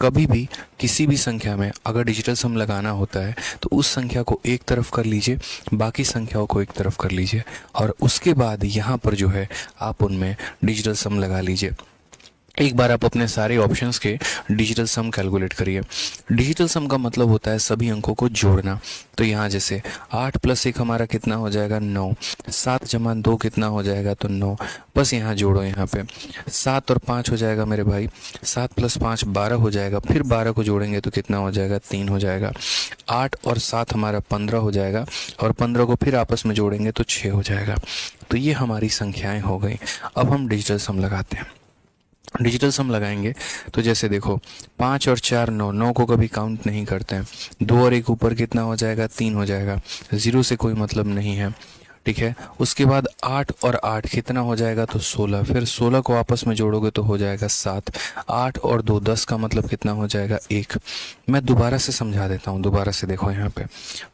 कभी भी किसी भी संख्या में अगर डिजिटल सम लगाना होता है तो उस संख्या को एक तरफ कर लीजिए, बाकी संख्याओं को एक तरफ कर लीजिए, और उसके बाद यहाँ पर जो है आप उनमें डिजिटल सम लगा लीजिए। एक बार आप अपने सारे ऑप्शंस के डिजिटल सम कैलकुलेट करिए। डिजिटल सम का मतलब होता है सभी अंकों को जोड़ना। तो यहाँ जैसे 8 + 1 हमारा कितना हो जाएगा 9, 7 + 2 कितना हो जाएगा तो 9। बस यहाँ जोड़ो, यहाँ पे 7 और 5 हो जाएगा मेरे भाई, 7 + 5 12 हो जाएगा, फिर 12 को जोड़ेंगे तो कितना हो जाएगा 3 हो जाएगा। 8 और 7 हमारा 15 हो जाएगा, और 15 को फिर आपस में जोड़ेंगे तो 6 हो जाएगा। तो ये हमारी संख्याएं हो गई। अब हम डिजिटल सम लगाते हैं। डिजिटल सम लगाएंगे तो जैसे देखो 5 और 4 9, 9 को कभी काउंट नहीं करते हैं। 2 और 1 ऊपर कितना हो जाएगा 3 हो जाएगा, 0 से कोई मतलब नहीं है, ठीक है। उसके बाद 8 और 8 कितना हो जाएगा तो 16, फिर 16 को आपस में जोड़ोगे तो हो जाएगा 7। 8 और 2 10 का मतलब कितना हो जाएगा 1। मैं दोबारा से समझा देता हूँ, दोबारा से देखो यहाँ पे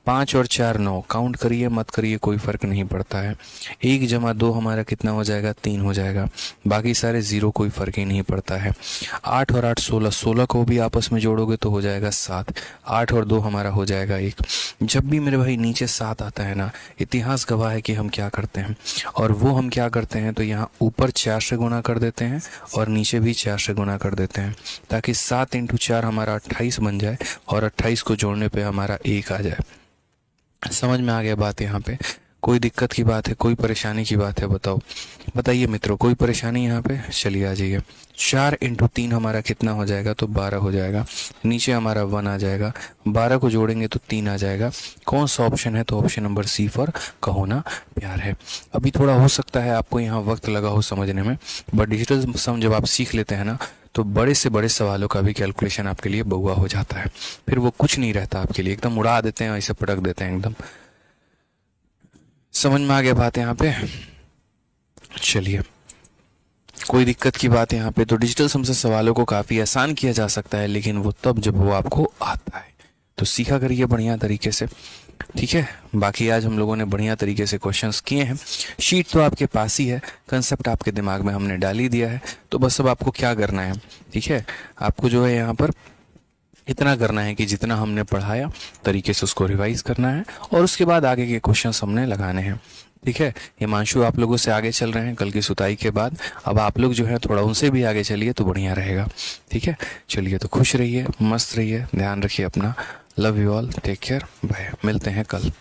5 और 4 9, काउंट करिए मत करिए कोई फ़र्क नहीं पड़ता है। 1 + 2 हमारा कितना हो जाएगा 3 हो जाएगा, बाकी सारे 0 कोई फ़र्क ही नहीं पड़ता है। 8 और 8 16, 16 को भी आपस में जोड़ोगे तो हो जाएगा 7। 8 और 2 हमारा हो जाएगा 1। जब भी मेरे भाई नीचे 7 आता है ना, इतिहास गवाह है कि हम क्या करते हैं, और वो हम क्या करते हैं तो यहाँ ऊपर 4 से गुणा कर देते हैं और नीचे भी 4 से गुणा कर देते हैं, ताकि 7 × 4 हमारा 28 बन जाए, और 28 को जोड़ने पे हमारा 1 आ जाए। समझ में आ गया बात? यहाँ पे कोई दिक्कत की बात है, कोई परेशानी की बात है? बताइए मित्रों, कोई परेशानी यहाँ पे? चलिए आ जाइए। 4 × 3 हमारा कितना हो जाएगा तो 12 हो जाएगा, नीचे हमारा 1 आ जाएगा, 12 को जोड़ेंगे तो 3 आ जाएगा। कौन सा ऑप्शन है? तो ऑप्शन नंबर सी फॉर कहो ना प्यार है। अभी थोड़ा हो सकता है आपको यहाँ वक्त लगा हो समझने में, बट डिजिटल सम जब आप सीख लेते हैं ना, तो बड़े से बड़े सवालों का भी कैलकुलेशन आपके लिए बउआ हो जाता है। फिर वो कुछ नहीं रहता आपके लिए, एकदम उड़ा देते हैं, ऐसे पटक देते हैं एकदम। समझ में आ गया बात यहाँ पे? चलिए, कोई दिक्कत की बात यहाँ पे? तो डिजिटल सम से सवालों को काफ़ी आसान किया जा सकता है, लेकिन वो तब जब वो आपको आता है। तो सीखा करिए बढ़िया तरीके से, ठीक है। बाकी आज हम लोगों ने बढ़िया तरीके से क्वेश्चंस किए हैं। शीट तो आपके पास ही है, कंसेप्ट आपके दिमाग में हमने डाल ही दिया है। तो बस अब आपको क्या करना है, ठीक है, आपको जो है यहाँ पर इतना करना है कि जितना हमने पढ़ाया तरीके से उसको रिवाइज करना है, और उसके बाद आगे के क्वेश्चंस हमने लगाने हैं, ठीक है। हिमांशु आप लोगों से आगे चल रहे हैं कल की सुताई के बाद, अब आप लोग जो है थोड़ा उनसे भी आगे चलिए तो बढ़िया रहेगा, ठीक है। चलिए, तो खुश रहिए, मस्त रहिए, ध्यान रखिए अपना। Love you all, take care, bye, मिलते हैं कल।